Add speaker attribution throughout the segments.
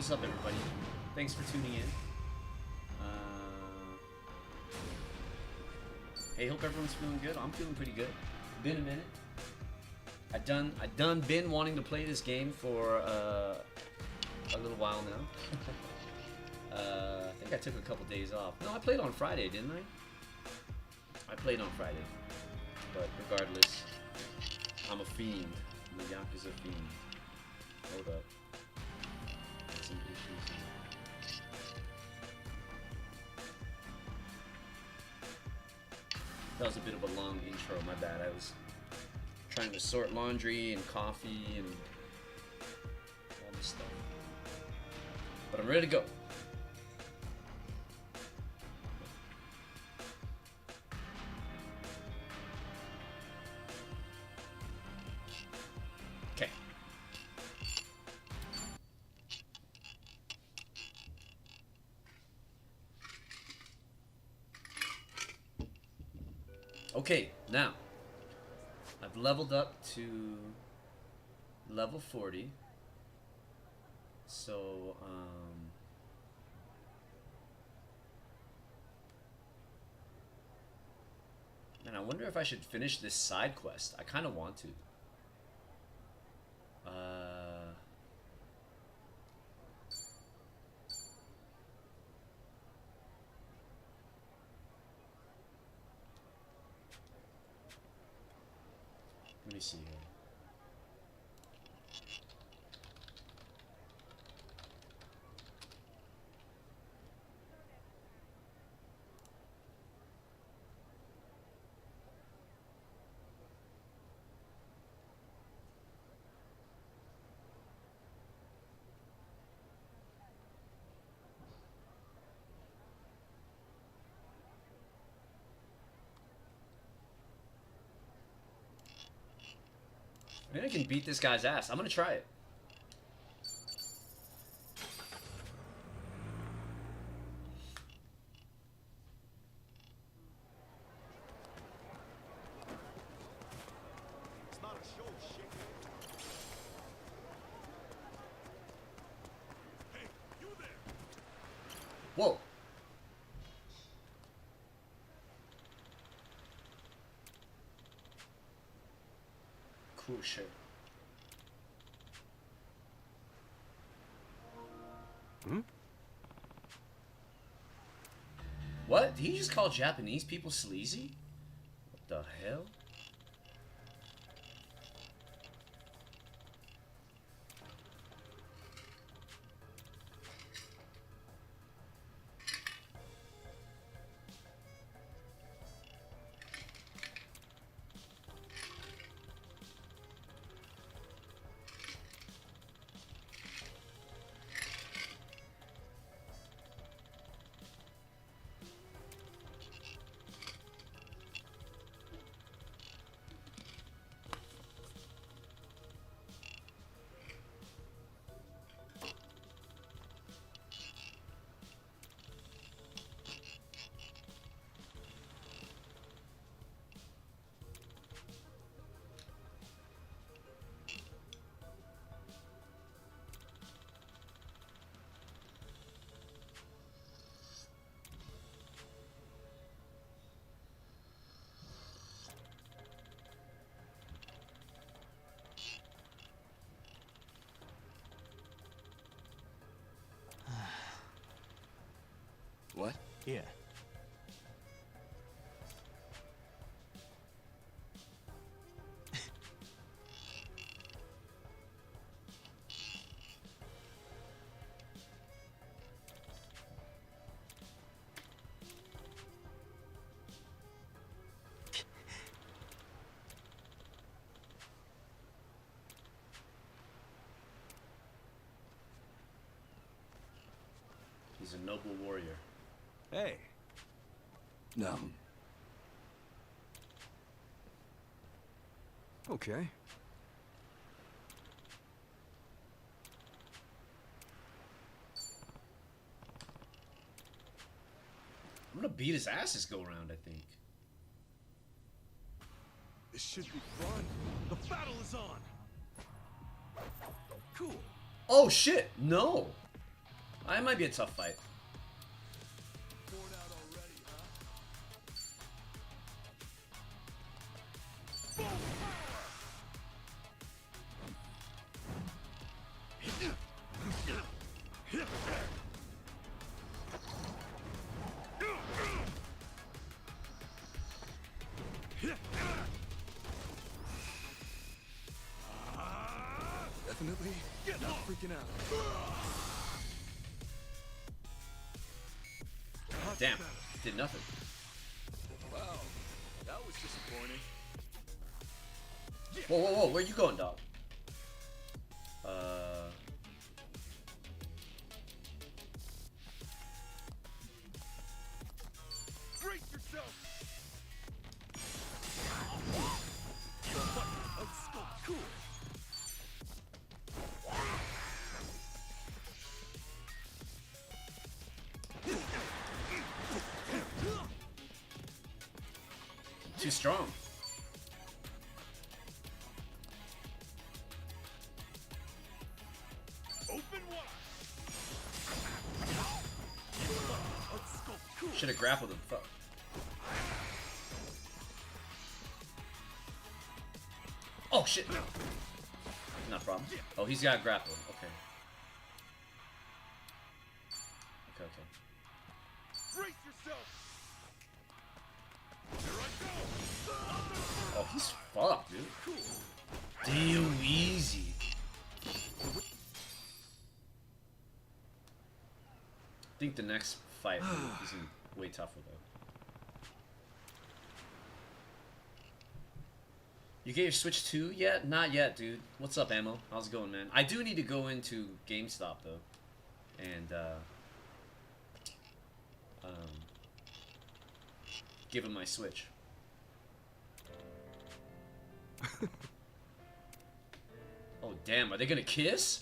Speaker 1: What's up, everybody? Thanks for tuning in. Hey, hope everyone's feeling good. I'm feeling pretty good. Been a minute. I done been wanting to play this game for a little while now. I think I took a couple days off. No, I played on Friday, didn't I? I played on Friday. But regardless, I'm a fiend. I'm a Yakuza fiend. Hold up. Got some issues here. That was a bit of a long intro, my bad. I was trying to sort laundry and coffee and all this stuff. But I'm ready to go. Okay. Okay, now I've leveled up to level 40. So, man, I wonder if I should finish this side quest. I kind of want to. Let me see here. Maybe I can beat this guy's ass. I'm gonna try it.
Speaker 2: It's not a show, shit. Hey, you there?
Speaker 1: Whoa. Cool shit.
Speaker 3: Hmm?
Speaker 1: What? Did he just call Japanese people sleazy? What the hell?
Speaker 3: What?
Speaker 2: Yeah.
Speaker 1: He's a noble warrior.
Speaker 2: Hey.
Speaker 3: No. Okay.
Speaker 1: I'm gonna beat his ass this go around, I think.
Speaker 2: This should be fun. The battle is on. Cool.
Speaker 1: Oh shit! No! It might be a tough fight.
Speaker 2: Poured out already, huh?
Speaker 3: Definitely not freaking out.
Speaker 1: Damn, did nothing.
Speaker 3: Wow, that was disappointing.
Speaker 1: Whoa, whoa, whoa, where you going, dog?
Speaker 2: Brace yourself! Let's go cool.
Speaker 1: Too strong.
Speaker 2: Open wide. Let's go cool.
Speaker 1: Should have grappled him. Fuck. Oh shit. Not a problem. Oh, he's got grapple. Okay. Okay, okay.
Speaker 2: Brace yourself. Here I go.
Speaker 1: Oh, he's fucked, dude. Deal easy. I think the next fight is way tougher though. You get your Switch 2 yet? Not yet, dude. What's up, Ammo? How's it going, man? I do need to go into GameStop though, and give him my Switch. Oh damn! Are they gonna kiss?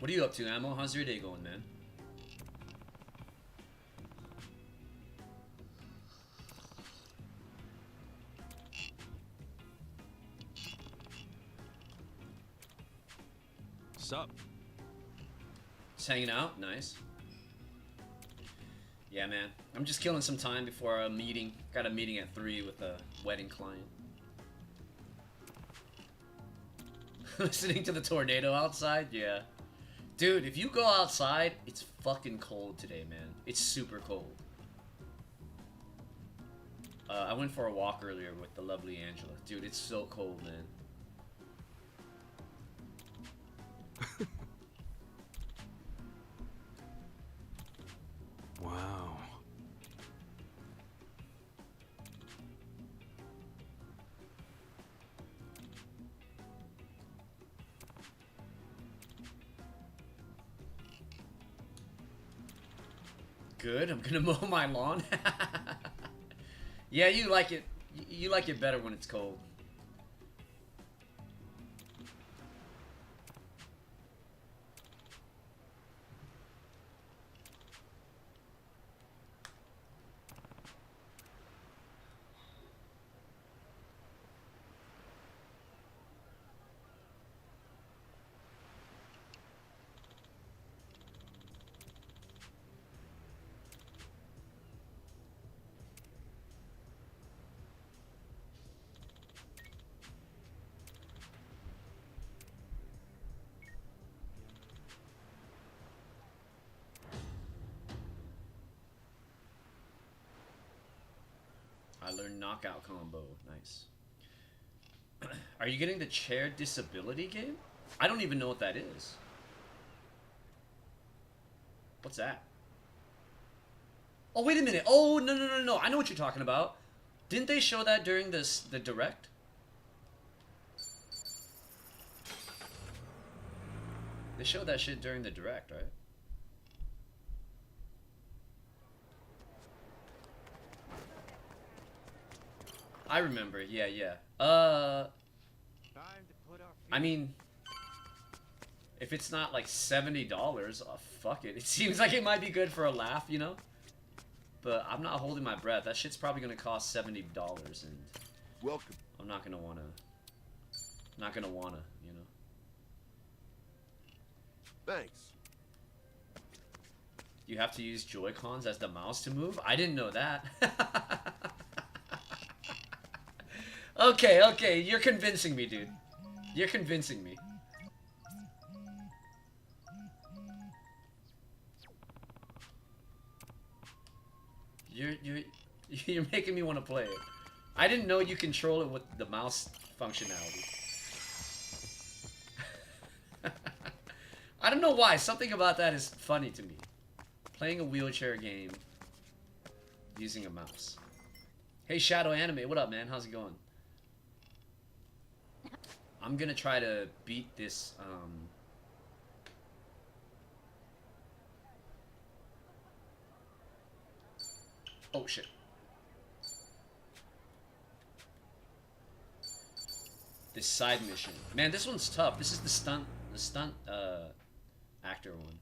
Speaker 1: What are you up to, Ammo? How's your day going, man?
Speaker 3: Sup?
Speaker 1: Just hanging out? Nice. Yeah, man. I'm just killing some time before a meeting. Got a meeting at 3 with a wedding client. Listening to the tornado outside? Yeah. Dude, if you go outside, it's fucking cold today, man. It's super cold. I went for a walk earlier with the lovely Angela. Dude, it's so cold, man.
Speaker 3: Wow.
Speaker 1: Good, I'm gonna mow my lawn. Yeah, you like it. You like it better when it's cold. I learned knockout combo. Nice. Are you getting the chair disability game? I don't even know what that is. What's that? Oh, wait a minute. Oh, no, no, no, no. I know what you're talking about. Didn't they show that during the direct? They showed that shit during the direct, right? I remember, yeah, yeah.
Speaker 2: Time to put our feet
Speaker 1: I mean, if it's not like $70, fuck it. It seems like it might be good for a laugh, you know? but I'm not holding my breath. That shit's probably gonna cost $70, and
Speaker 3: Welcome.
Speaker 1: I'm not gonna wanna. Not gonna wanna, you know.
Speaker 3: Thanks.
Speaker 1: You have to use Joy-Cons as the mouse to move? I didn't know that. Okay, okay, you're convincing me, dude. You're convincing me. You're making me want to play it. I didn't know you control it with the mouse functionality. I don't know why. Something about that is funny to me. Playing a wheelchair game using a mouse. Hey, Shadow Anime, what up, man? How's it going? I'm gonna try to beat this, Oh, shit. This side mission. Man, this one's tough. This is the stunt actor one.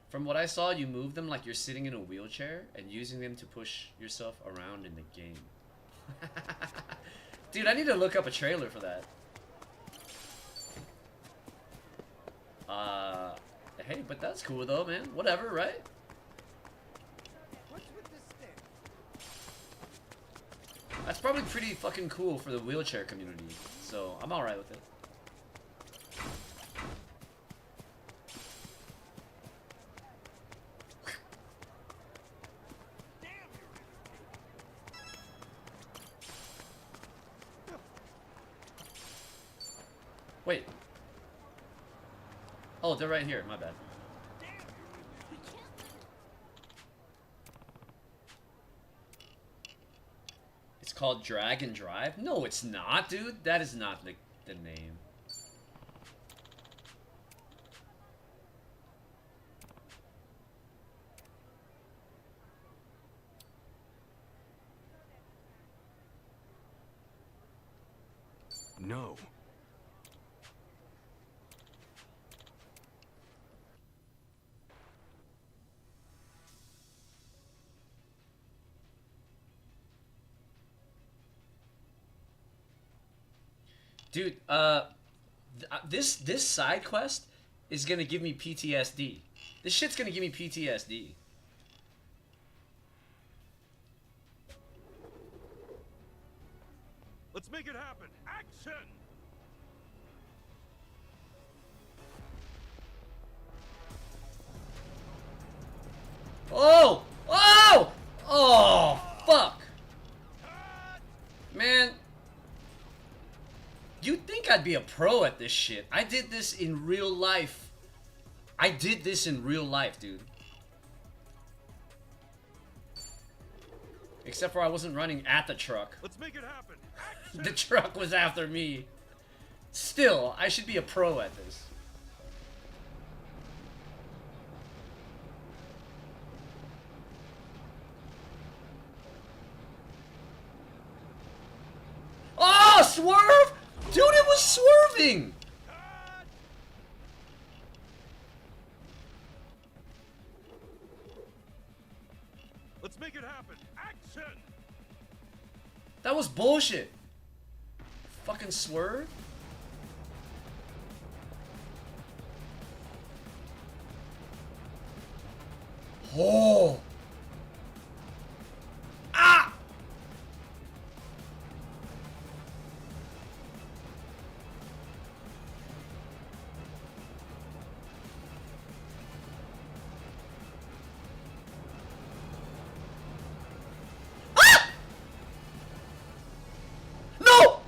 Speaker 1: From what I saw, you move them like you're sitting in a wheelchair and using them to push yourself around in the game. Dude, I need to look up a trailer for that. Hey, but that's cool though, man. Whatever, right?
Speaker 2: What's with this stick?
Speaker 1: That's probably pretty fucking cool for the wheelchair community. So, I'm alright with it. Wait. Oh, they're right here. My bad. It's called Drag and Drive? No, it's not, dude. That is not the name.
Speaker 3: No.
Speaker 1: Dude, this side quest is gonna give me PTSD. This shit's gonna give me PTSD.
Speaker 2: Let's make it happen. Action!
Speaker 1: Oh! Oh! Oh, fuck. Man. You'd think I'd be a pro at this shit. I did this in real life. I did this in real life, dude. Except for I wasn't running at the truck.
Speaker 2: Let's make it happen. Action!
Speaker 1: The truck was after me. Still, I should be a pro at this. Oh, swerve! Dude, it was swerving!
Speaker 2: Let's make it happen. Action!
Speaker 1: That was bullshit. Fucking swerve? Oh! Ah! Ah! No!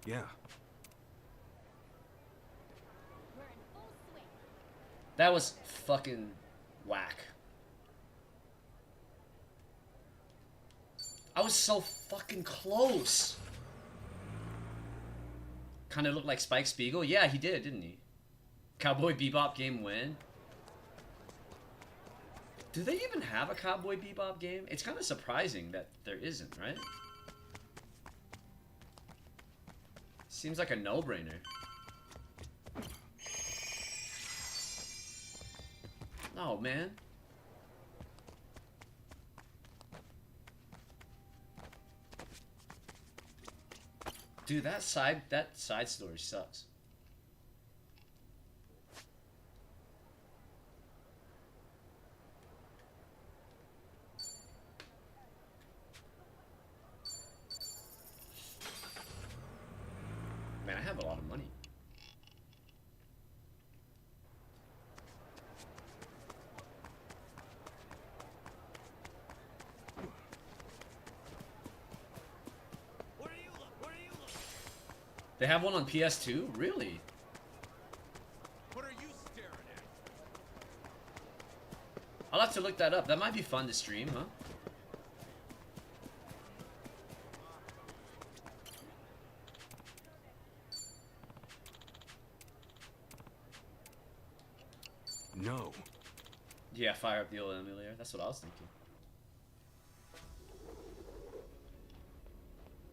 Speaker 3: Yeah.
Speaker 4: We're in full swing.
Speaker 1: That was fucking whack. I was so fucking close. Kind of looked like Spike Spiegel. Yeah, he did, didn't he? Cowboy Bebop game win. Do they even have a Cowboy Bebop game? It's kind of surprising that there isn't, right? Seems like a no-brainer. No, man. Dude, that side story sucks. Man, I have a lot of money. They have one on PS2? Really?
Speaker 2: What are you staring at?
Speaker 1: I'll have to look that up. That might be fun to stream, huh?
Speaker 3: No.
Speaker 1: Yeah, fire up the old emulator. That's what I was thinking.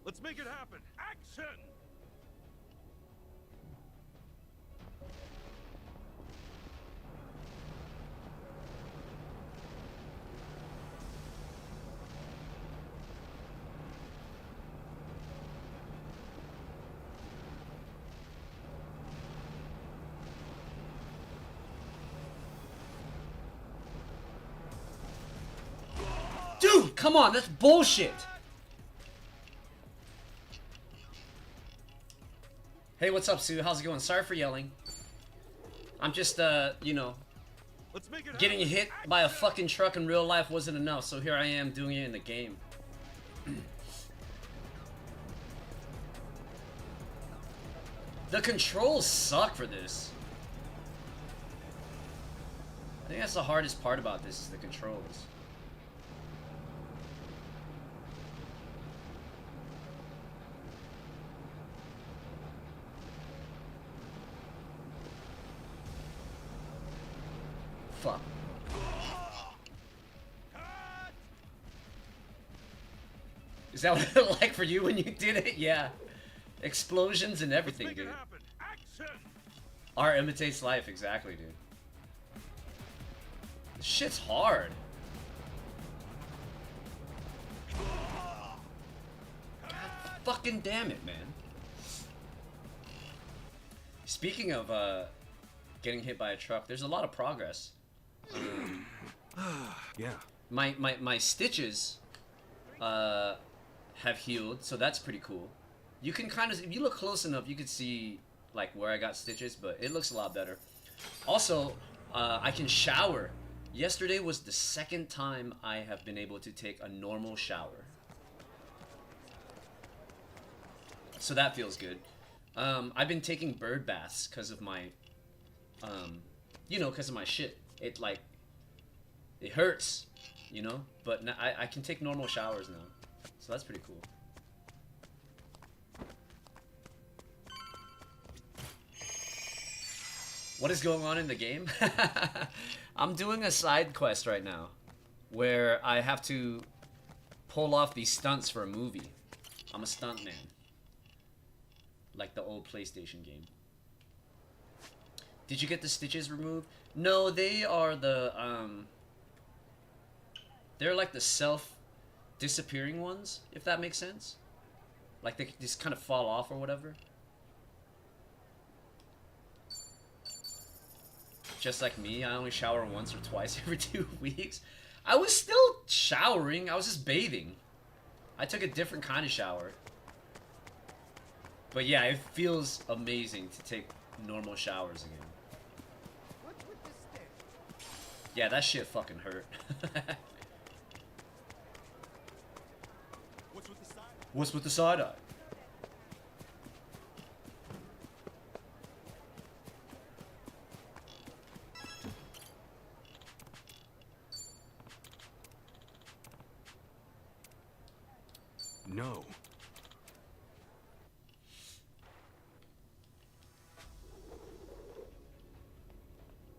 Speaker 2: Let's make it happen. Action!
Speaker 1: Dude, come on, that's bullshit. Hey, what's up, Sue? How's it going? Sorry for yelling. I'm just, you know,
Speaker 2: Let's make it
Speaker 1: getting
Speaker 2: happen.
Speaker 1: hit by a fucking truck in real life wasn't enough, so here I am doing it in the game. The controls suck for this. I think that's the hardest part about this is the controls. Fuck. Is that what it looked like for you when you did it? Yeah. Explosions and
Speaker 2: Let's
Speaker 1: everything,
Speaker 2: make
Speaker 1: dude.
Speaker 2: it happen. Action!
Speaker 1: Art imitates life, exactly, dude. This shit's hard. God fucking damn it, man. Speaking of getting hit by a truck, there's a lot of progress.
Speaker 3: Yeah.
Speaker 1: My stitches have healed, so that's pretty cool. You can kind of, if you look close enough, you can see like where I got stitches, but it looks a lot better. Also, I can shower. Yesterday was the second time I have been able to take a normal shower. So that feels good. I've been taking bird baths because of my, you know, because of my shit. It like, it hurts, you know, but now I can take normal showers now. So that's pretty cool. What is going on in the game? I'm doing a side quest right now where I have to pull off these stunts for a movie. I'm a stunt man. Like the old PlayStation game. Did you get the stitches removed? No, they are the, they're like the self-disappearing ones, if that makes sense. Like they just kind of fall off or whatever. Just like me, I only shower once or twice every 2 weeks. I was still showering, I was just bathing. I took a different kind of shower. But yeah, it feels amazing to take normal showers again.
Speaker 5: What's with this stick?
Speaker 1: Yeah, that shit fucking hurt.
Speaker 2: What's with the side?
Speaker 1: What's with the side eye?
Speaker 3: No.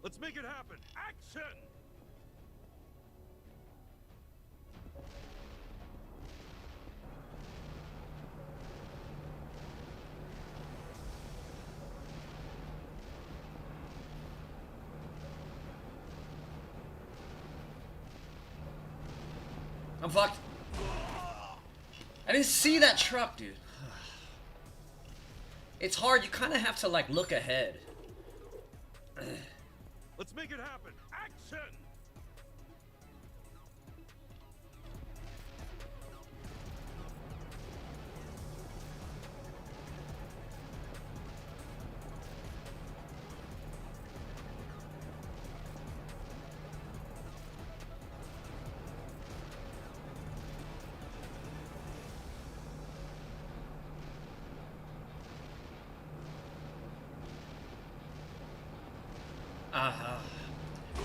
Speaker 2: Let's make it happen. Action!
Speaker 1: I'm fucked. I didn't see that truck, dude. It's hard. You kind of have to like look ahead.
Speaker 2: Let's make it happen. Action!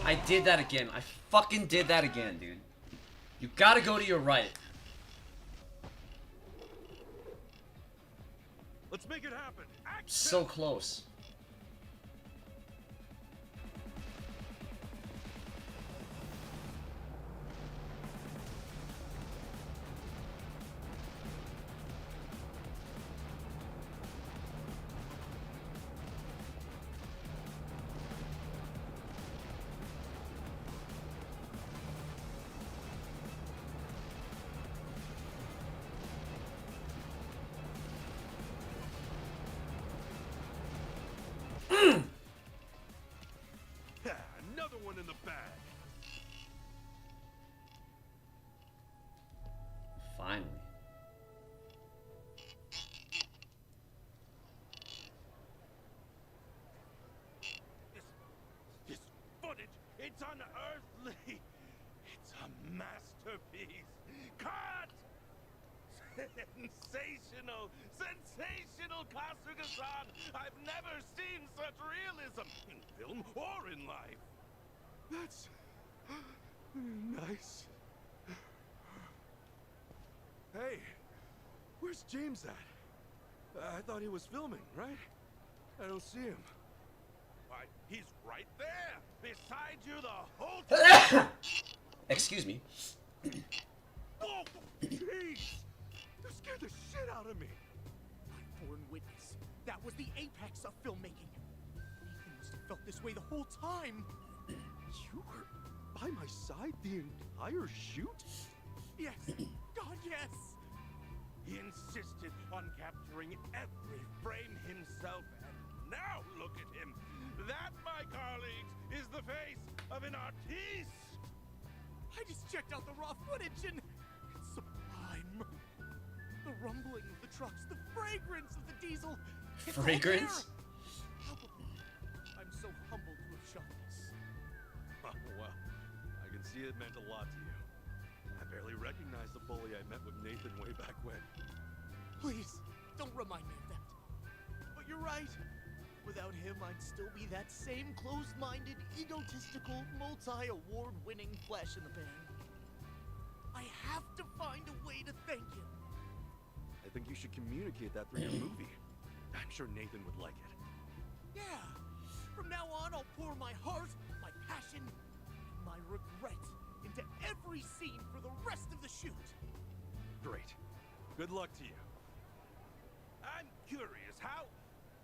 Speaker 1: I did that again. I fucking did that again, dude. You gotta go to your right.
Speaker 2: Let's make it happen. Action!
Speaker 1: So close.
Speaker 2: Another one in the bag.
Speaker 1: Finally.
Speaker 2: This footage, it's unearthly. It's a masterpiece. Cut! Sensational! Sensational, Kasuga-san! I've never seen such realism in film or in life. That's nice. Hey, where's James at? I thought he was filming, right? I don't see him. Why, he's right there, beside you the whole time.
Speaker 1: Excuse me.
Speaker 2: Oh, jeez! You scared the shit out of me.
Speaker 5: My foreign witness. That was the apex of filmmaking. Nathan must have felt this way the whole time.
Speaker 2: You were by my side the entire shoot?
Speaker 5: Yes. God, yes.
Speaker 2: He insisted on capturing every frame himself, and now look at him. That, my colleagues, is the face of an artiste.
Speaker 5: I just checked out the raw footage and it's sublime. The rumbling of the trucks, the fragrance of the diesel. It's all
Speaker 1: Fragrance?
Speaker 5: there. I'm so humbled to have shot this.
Speaker 2: Well, I can see it meant a lot to you. I barely recognized the bully I met with Nathan way back when.
Speaker 5: Please, don't remind me of that. But you're right. Without him, I'd still be that same closed-minded, egotistical, multi-award-winning flash in the pan. I have to find a way to thank him.
Speaker 3: I think you should communicate that through your movie. I'm sure Nathan would like it.
Speaker 5: Yeah. From now on, I'll pour my heart, my passion, and my regret into every scene for the rest of the shoot.
Speaker 3: Great. Good luck to you.
Speaker 2: I'm curious, how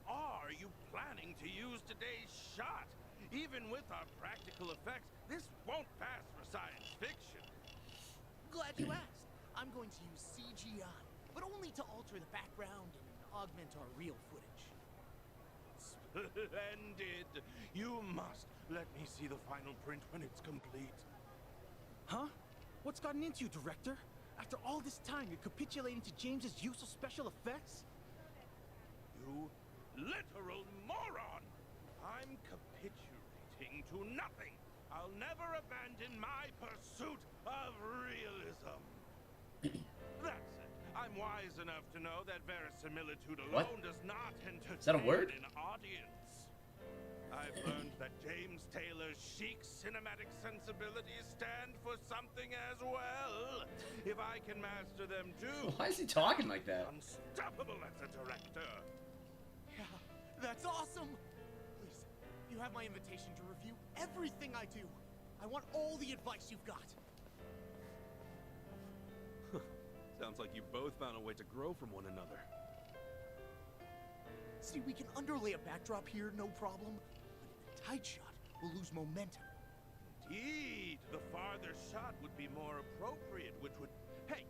Speaker 2: are you planning to use today's shot? Even with our practical effects, this won't pass for science fiction.
Speaker 5: Glad you asked. I'm going to use CGI, but only to alter the background and augment our real footage.
Speaker 2: Splendid! You must let me see the final print when it's complete.
Speaker 6: Huh? What's gotten into you, Director? After all this time, you're capitulating to James's use of special effects?
Speaker 2: You literal moron! I'm capitulating to nothing. I'll never abandon my pursuit of realism. That's it. I'm wise enough to know that verisimilitude alone
Speaker 1: What?
Speaker 2: does not entertain
Speaker 1: Is that a word?
Speaker 2: an audience. I've learned that James Taylor's chic cinematic sensibilities stand for something as well. If I can master them too,
Speaker 1: Why is he talking like that?
Speaker 2: unstoppable as a director.
Speaker 5: Yeah, that's awesome! Please, you have my invitation to review everything I do. I want all the advice you've got.
Speaker 3: Sounds like you both found a way to grow from one another.
Speaker 5: See, we can underlay a backdrop here, no problem. But in a tight shot, we'll lose momentum.
Speaker 2: Indeed, the farther shot would be more appropriate, which would... Hey,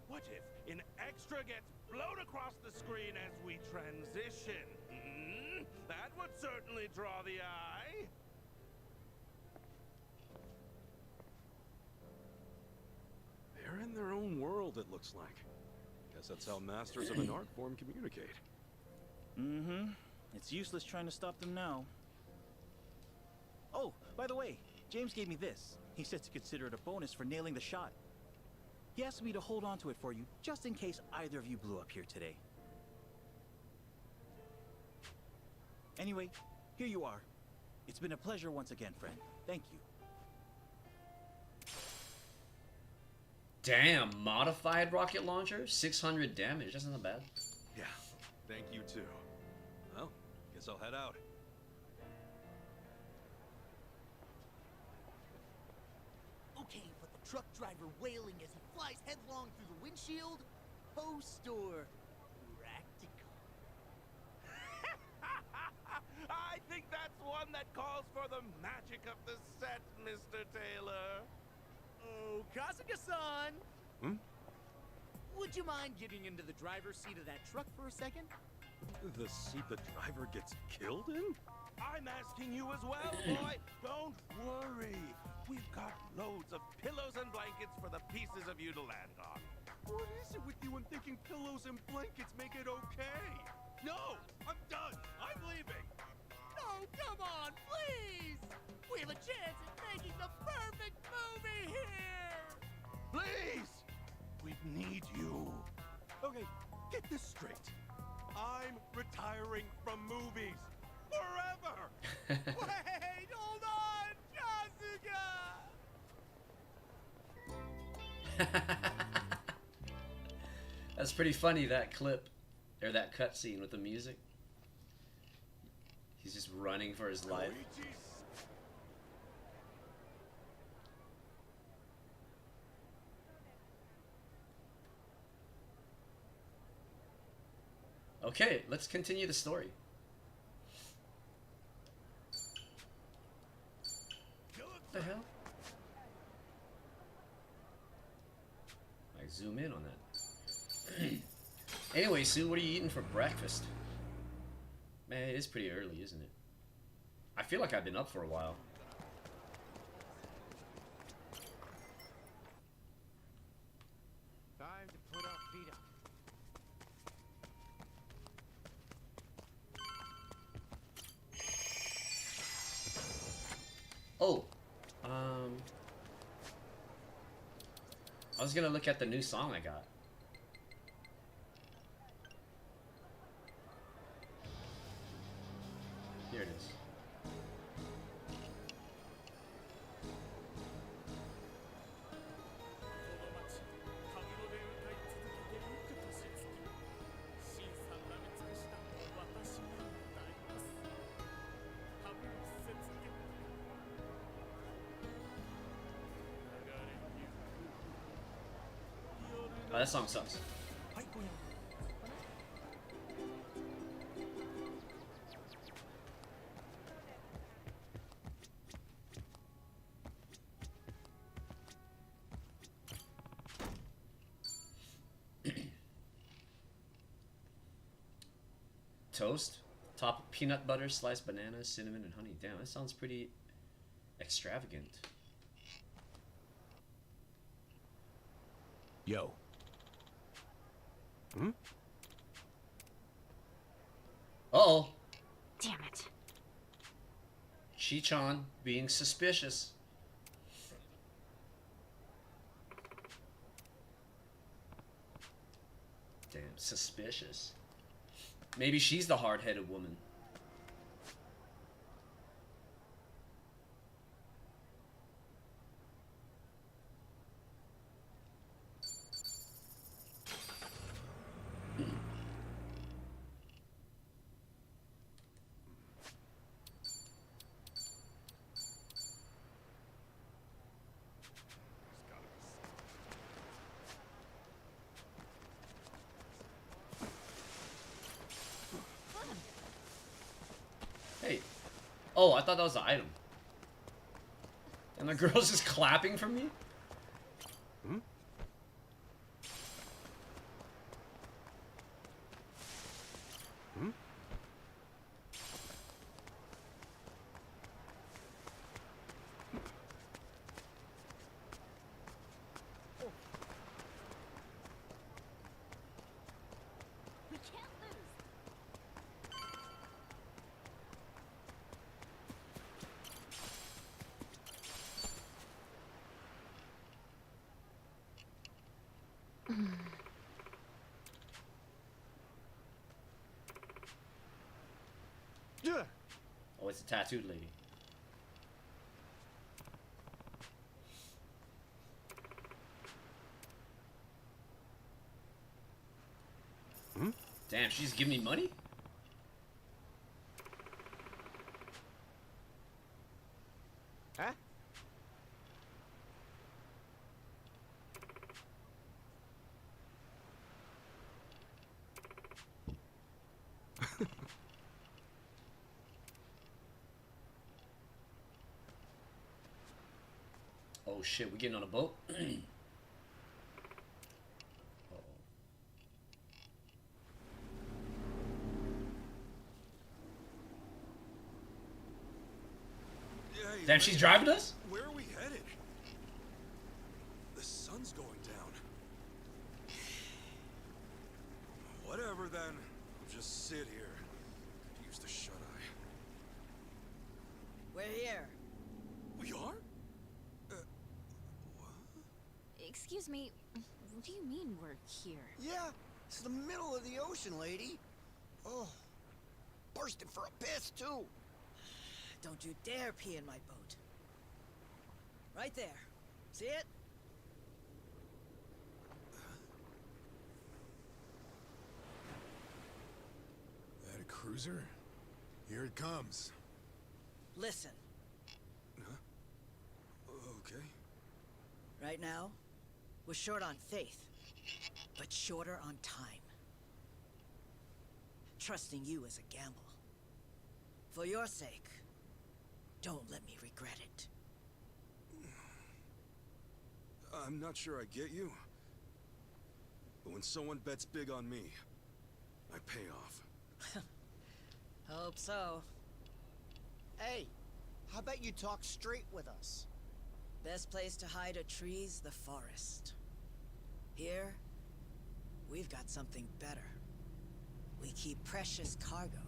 Speaker 2: what if an extra gets blown across the screen as we transition? Hmm? That would certainly draw the eye.
Speaker 3: They're in their own world, it looks like. Guess that's how masters of an art form communicate.
Speaker 6: Mm-hmm. It's useless trying to stop them now. Oh, by the way, James gave me this. He said to consider it a bonus for nailing the shot. He asked me to hold on to it for you, just in case either of you blew up here today. Anyway, here you are. It's been a pleasure once again, friend. Thank you.
Speaker 1: Damn, modified rocket launcher? 600 damage, that's not bad.
Speaker 3: Yeah, thank you too. Well, guess I'll head out.
Speaker 5: Okay, but the truck driver wailing as he flies headlong through the windshield? Post or practical?
Speaker 2: I think that's one that calls for the magic of the set, Mr. Taylor.
Speaker 5: Oh, Kasuga-san!
Speaker 3: Hmm?
Speaker 5: Would you mind getting into the driver's seat of that truck for a second?
Speaker 3: The seat the driver gets killed in?
Speaker 2: I'm asking you as well, boy. Don't worry. We've got loads of pillows and blankets for the pieces of you to land on.
Speaker 3: What is it with you and thinking pillows and blankets make it okay?
Speaker 2: No, I'm done. I'm leaving.
Speaker 5: No, come on, please! We have a chance at making the perfect movie here!
Speaker 2: Please, we need you.
Speaker 3: Okay, get this straight. I'm retiring from movies. Forever!
Speaker 5: Wait, hold on, Kasuga!
Speaker 1: That's pretty funny, that clip, or that cutscene with the music. He's just running for his life. Okay, let's continue the story. What the hell? I zoom in on that. Anyway, Sue, what are you eating for breakfast? Man, it is pretty early, isn't it? I feel like I've been up for a while.
Speaker 7: Time to put our feet up.
Speaker 1: Oh, I was gonna look at the new song I got. Here it is. Oh, that song sucks. Toast, top peanut butter, sliced bananas, cinnamon, and honey. Damn, that sounds pretty extravagant.
Speaker 3: Yo. Hmm?
Speaker 1: Uh-oh.
Speaker 4: Damn it.
Speaker 1: Shi-chan being suspicious. Damn, suspicious. Maybe she's the hard-headed woman. Hey. Oh, I thought that was the item. And the girl's just clapping for me?
Speaker 3: Hmm? Hmm?
Speaker 4: We can't lose.
Speaker 5: Yeah.
Speaker 1: Oh, it's a tattooed lady.
Speaker 3: Hmm?
Speaker 1: Damn, she's giving me money?
Speaker 5: Huh?
Speaker 1: Oh shit, we getting on a boat? Uh-oh.
Speaker 3: Hey,
Speaker 1: Damn, she's driving us?
Speaker 3: Where are we headed? The sun's going down. Whatever then. I'll just sit here. Could use the shut-eye.
Speaker 7: We're here.
Speaker 3: We are?
Speaker 4: Excuse me, what do you mean we're here?
Speaker 5: Yeah, it's the middle of the ocean, lady. Oh, bursting for a piss, too.
Speaker 7: Don't you dare pee in my boat. Right there. See it?
Speaker 8: That a cruiser? Here it comes.
Speaker 7: Listen,
Speaker 3: Okay.
Speaker 7: right now, we're short on faith, but shorter on time. Trusting you is a gamble. For your sake, don't let me regret it.
Speaker 3: I'm not sure I get you. But when someone bets big on me, I pay off.
Speaker 7: Hope so.
Speaker 5: Hey, how about you talk straight with us?
Speaker 7: Best place to hide a tree's the forest. Here, we've got something better. We keep precious cargo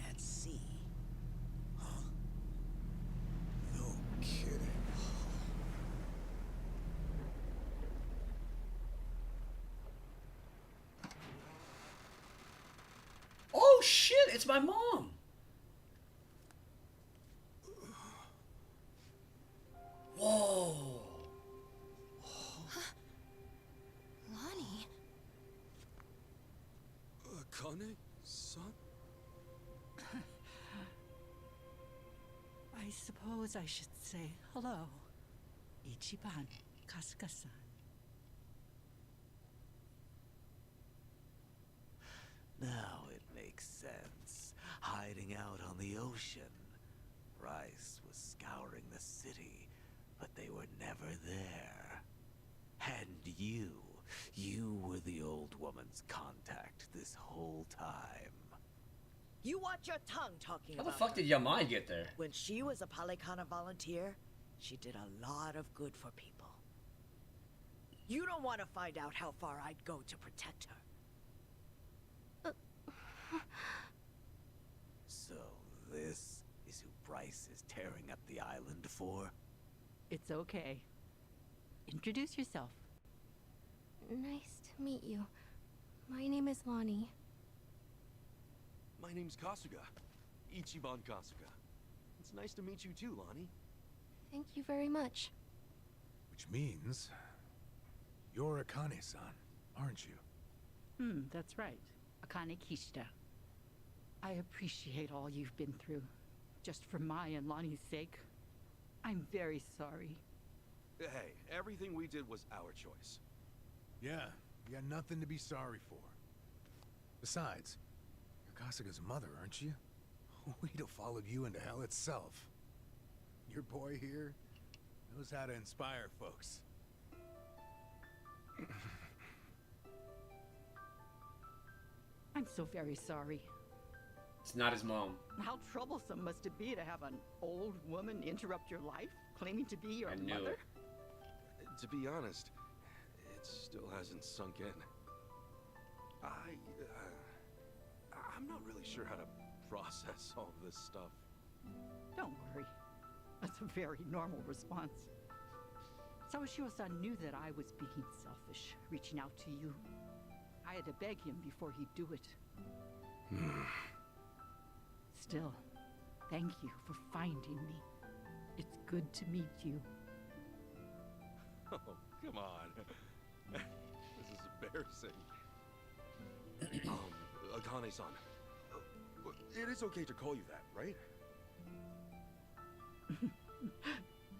Speaker 7: at sea.
Speaker 8: No kidding.
Speaker 1: Oh shit, it's my mom. Whoa.
Speaker 4: Lonnie?
Speaker 3: Akane, son?
Speaker 9: I suppose I should say hello. Ichiban Kasuga-san.
Speaker 10: Now it makes sense. Hiding out on the ocean. Rice was scouring the city, but they were never there. And you were the old woman's contact this whole time.
Speaker 7: You watch your tongue talking
Speaker 1: How the
Speaker 7: about
Speaker 1: fuck
Speaker 7: her.
Speaker 1: did Yamai get there?
Speaker 7: When she was a Palikana volunteer, she did a lot of good for people. You don't want to find out how far I'd go to protect her.
Speaker 10: So this is who Bryce is tearing up the island for?
Speaker 9: It's okay. Introduce yourself.
Speaker 4: Nice to meet you. My name is Lonnie.
Speaker 3: My name's Kasuga. Ichiban Kasuga. It's nice to meet you too, Lonnie.
Speaker 4: Thank you very much.
Speaker 8: Which means you're Akane-san, aren't you?
Speaker 9: That's right. Akane Kishida. I appreciate all you've been through. Just for my and Lonnie's sake. I'm very sorry.
Speaker 3: Hey, everything we did was our choice.
Speaker 8: Yeah, you got nothing to be sorry for. Besides, you're Kasuga's mother, aren't you? We'd have followed you into hell itself. Your boy here, Knows how to inspire folks.
Speaker 9: I'm so very sorry.
Speaker 1: It's not his mom.
Speaker 9: How troublesome must it be to have an old woman interrupt your life, claiming to be your
Speaker 1: I knew
Speaker 9: mother?
Speaker 1: it.
Speaker 3: To be honest, it still hasn't sunk in. I'm not really sure how to process all of this stuff.
Speaker 9: Don't worry. That's a very normal response. Sawashiro-san knew that I was being selfish, reaching out to you. I had to beg him before he'd do it. Still, thank you for finding me. It's good to meet you.
Speaker 3: Oh, come on. This is embarrassing. Akane-san. It is okay to call you that, right?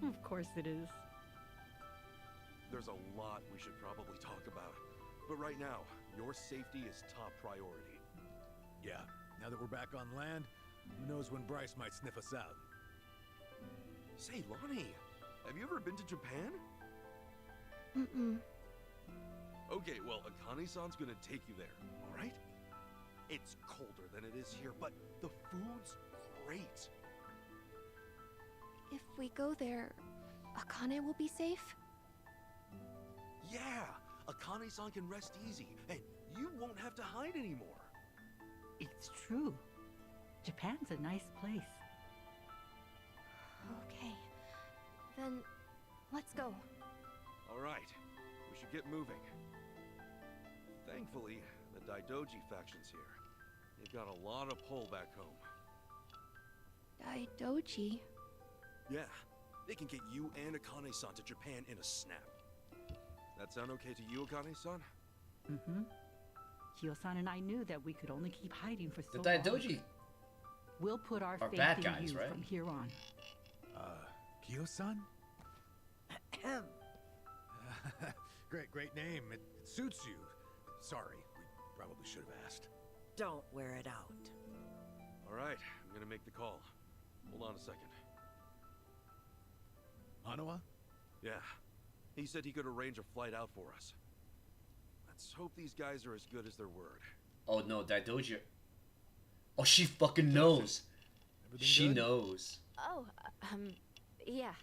Speaker 9: Of course it is.
Speaker 3: There's a lot we should probably talk about. But right now, your safety is top priority.
Speaker 8: Yeah, now that we're back on land, who knows when Bryce might sniff us out.
Speaker 3: Say, Lonnie, have you ever been to Japan?
Speaker 4: Mm-mm.
Speaker 3: Okay, well, Akane-san's gonna take you there, alright? It's colder than it is here, but the food's great.
Speaker 4: If we go there, Akane will be safe?
Speaker 3: Yeah, Akane-san can rest easy, and you won't have to hide anymore.
Speaker 9: It's true. Japan's a nice place.
Speaker 4: Okay. Then, let's go.
Speaker 3: Alright, we should get moving. Thankfully, the Daidoji faction's here. They've got a lot of pull back home.
Speaker 4: Daidoji?
Speaker 3: Yeah, they can get you and Akane-san to Japan in a snap. That sound okay to you, Akane-san?
Speaker 9: Mm-hmm. Kyo-san and I knew that we could only keep hiding for so
Speaker 1: The
Speaker 9: long.
Speaker 1: Daidoji
Speaker 9: We'll put our
Speaker 1: are
Speaker 9: faith
Speaker 1: bad
Speaker 9: in
Speaker 1: guys,
Speaker 9: you
Speaker 1: right?
Speaker 9: from here on.
Speaker 8: Kyo-san? Great name. It suits you. Sorry, we probably should have asked.
Speaker 7: Don't wear it out.
Speaker 3: Alright, I'm gonna make the call. Hold on a second.
Speaker 8: Hanawa?
Speaker 3: Yeah, he said he could arrange a flight out for us. Let's hope these guys are as good as their word.
Speaker 1: Oh no, Daidoji. Oh, she fucking knows.
Speaker 8: Everything
Speaker 1: She
Speaker 8: good?
Speaker 1: knows.
Speaker 11: Oh, yeah.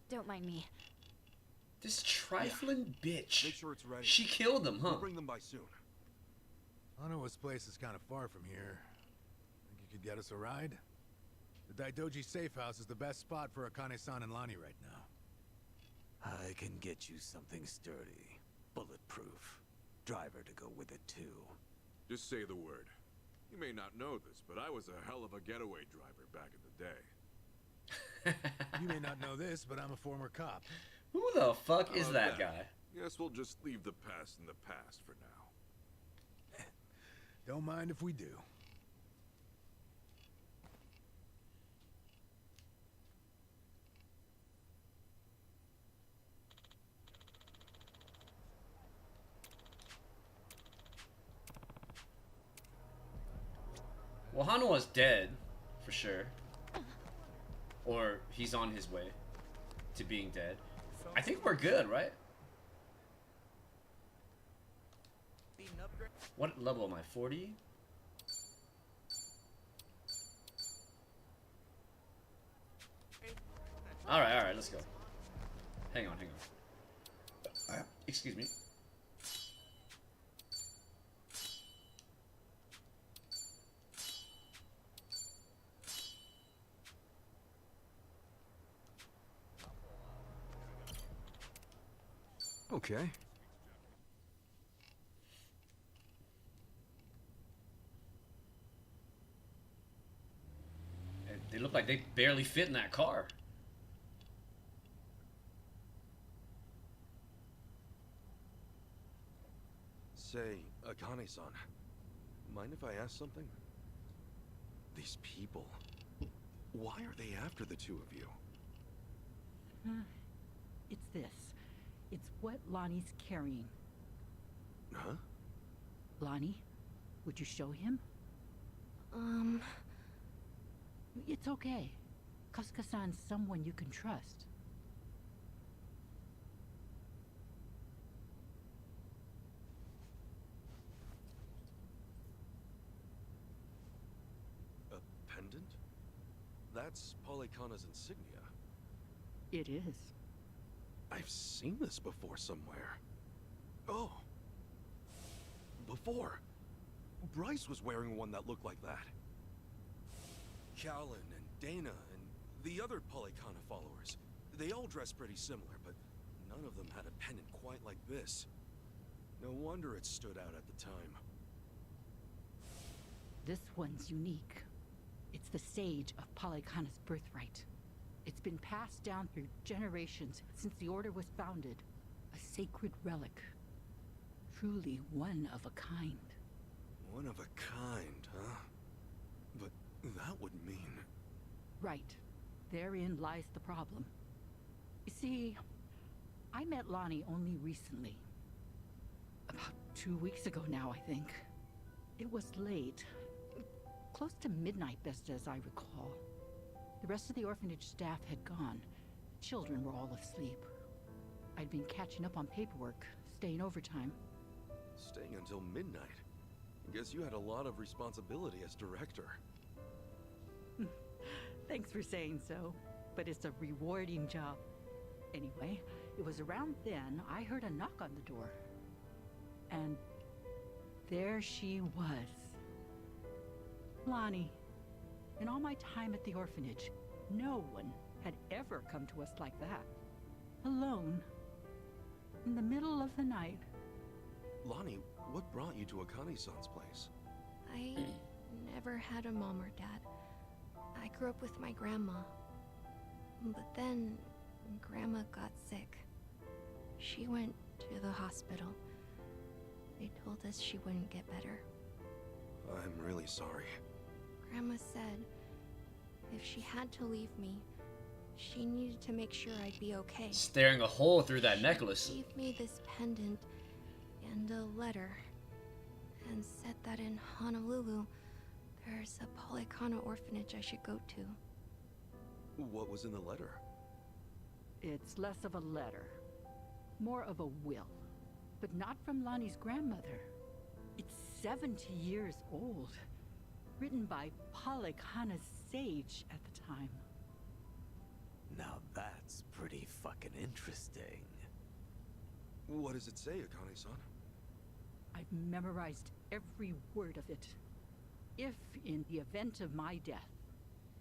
Speaker 11: Don't mind me.
Speaker 1: This trifling bitch.
Speaker 3: Make sure it's ready.
Speaker 1: She killed him, huh?
Speaker 3: We'll bring them by soon.
Speaker 8: Hanawa's place is kind of far from here. Think you could get us a ride? The Daidoji safe house is the best spot for Akane-san and Lonnie right now.
Speaker 10: I can get you something sturdy, bulletproof. Driver to go with it too.
Speaker 12: Just say the word. You may not know this, but I was a hell of a getaway driver back in the day.
Speaker 8: You may not know this, but I'm a former cop.
Speaker 1: Who the fuck
Speaker 12: How
Speaker 1: is
Speaker 12: about
Speaker 1: that guy?
Speaker 12: Guess we'll just leave the past in the past for now.
Speaker 8: Don't mind if we do.
Speaker 1: Well, Hanawa's dead, for sure. Or he's on his way to being dead. I think we're good, right? What level am I? 40? Alright, let's go. Hang on. Excuse me.
Speaker 3: Okay.
Speaker 1: And they look like they barely fit in that car.
Speaker 3: Say, Akane-san, mind if I ask something? These people, why are they after the two of you?
Speaker 9: It's this. It's what Lonnie's carrying.
Speaker 3: Huh?
Speaker 9: Lonnie, would you show him? It's okay. Kasuka-san's someone you can trust.
Speaker 3: That's Polykhana's insignia.
Speaker 9: It is.
Speaker 3: I've seen this before somewhere. Oh. Before. Bryce was wearing one that looked like that. Callan and Dana and the other Polykhana followers. They all dress pretty similar, but none of them had a pendant quite like this. No wonder it stood out at the time.
Speaker 9: This one's unique. It's the Sage of Polykhana's birthright. It's been passed down through generations since the Order was founded. A sacred relic. Truly one of a kind.
Speaker 3: One of a kind, huh? But that would mean...
Speaker 9: Right. Therein lies the problem. You see, I met Lonnie only recently. About 2 weeks ago now, I think. It was late. Close to midnight, best as I recall. The rest of the orphanage staff had gone. The children were all asleep. I'd been catching up on paperwork, staying overtime.
Speaker 3: Staying until midnight? I guess you had a lot of responsibility as director.
Speaker 9: Thanks for saying so, but it's a rewarding job. Anyway, it was around then I heard a knock on the door. And there she was. Lonnie. In all my time at the orphanage, no one had ever come to us like that. Alone. In the middle of the night.
Speaker 3: Lonnie, what brought you to Akane-san's place?
Speaker 4: I never had a mom or dad. I grew up with my grandma. But then, Grandma got sick. She went to the hospital. They told us she wouldn't get better.
Speaker 3: I'm really sorry.
Speaker 4: Grandma said if she had to leave me, she needed to make sure I'd be okay.
Speaker 1: Staring a hole through that necklace.
Speaker 4: She gave me this pendant and a letter and said that in Honolulu, there's a Polykhana orphanage I should go to.
Speaker 3: What was in the letter?
Speaker 9: It's less of a letter, more of a will, but not from Lonnie's grandmother. It's 70 years old, written by Polykhana's sage at the time.
Speaker 10: Now that's pretty fucking interesting.
Speaker 3: What does it say, Akane-san?
Speaker 9: I've memorized every word of it. If, in the event of my death,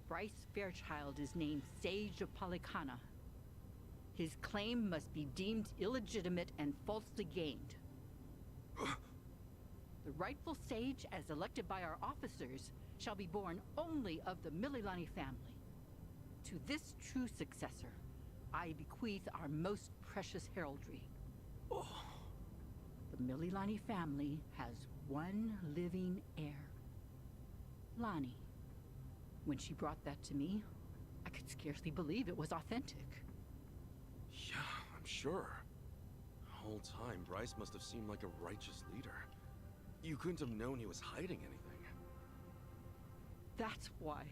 Speaker 9: Bryce Fairchild is named Sage of Polykhana, his claim must be deemed illegitimate and falsely gained. The rightful sage, as elected by our officers, shall be born only of the Mililani family. To this true successor, I bequeath our most precious heraldry. The Mililani family has one living heir. Lonnie. When she brought that to me, I could scarcely believe it was authentic.
Speaker 3: Yeah, I'm sure. The whole time, Bryce must have seemed like a righteous leader. You couldn't have known he was hiding anything.
Speaker 9: That's why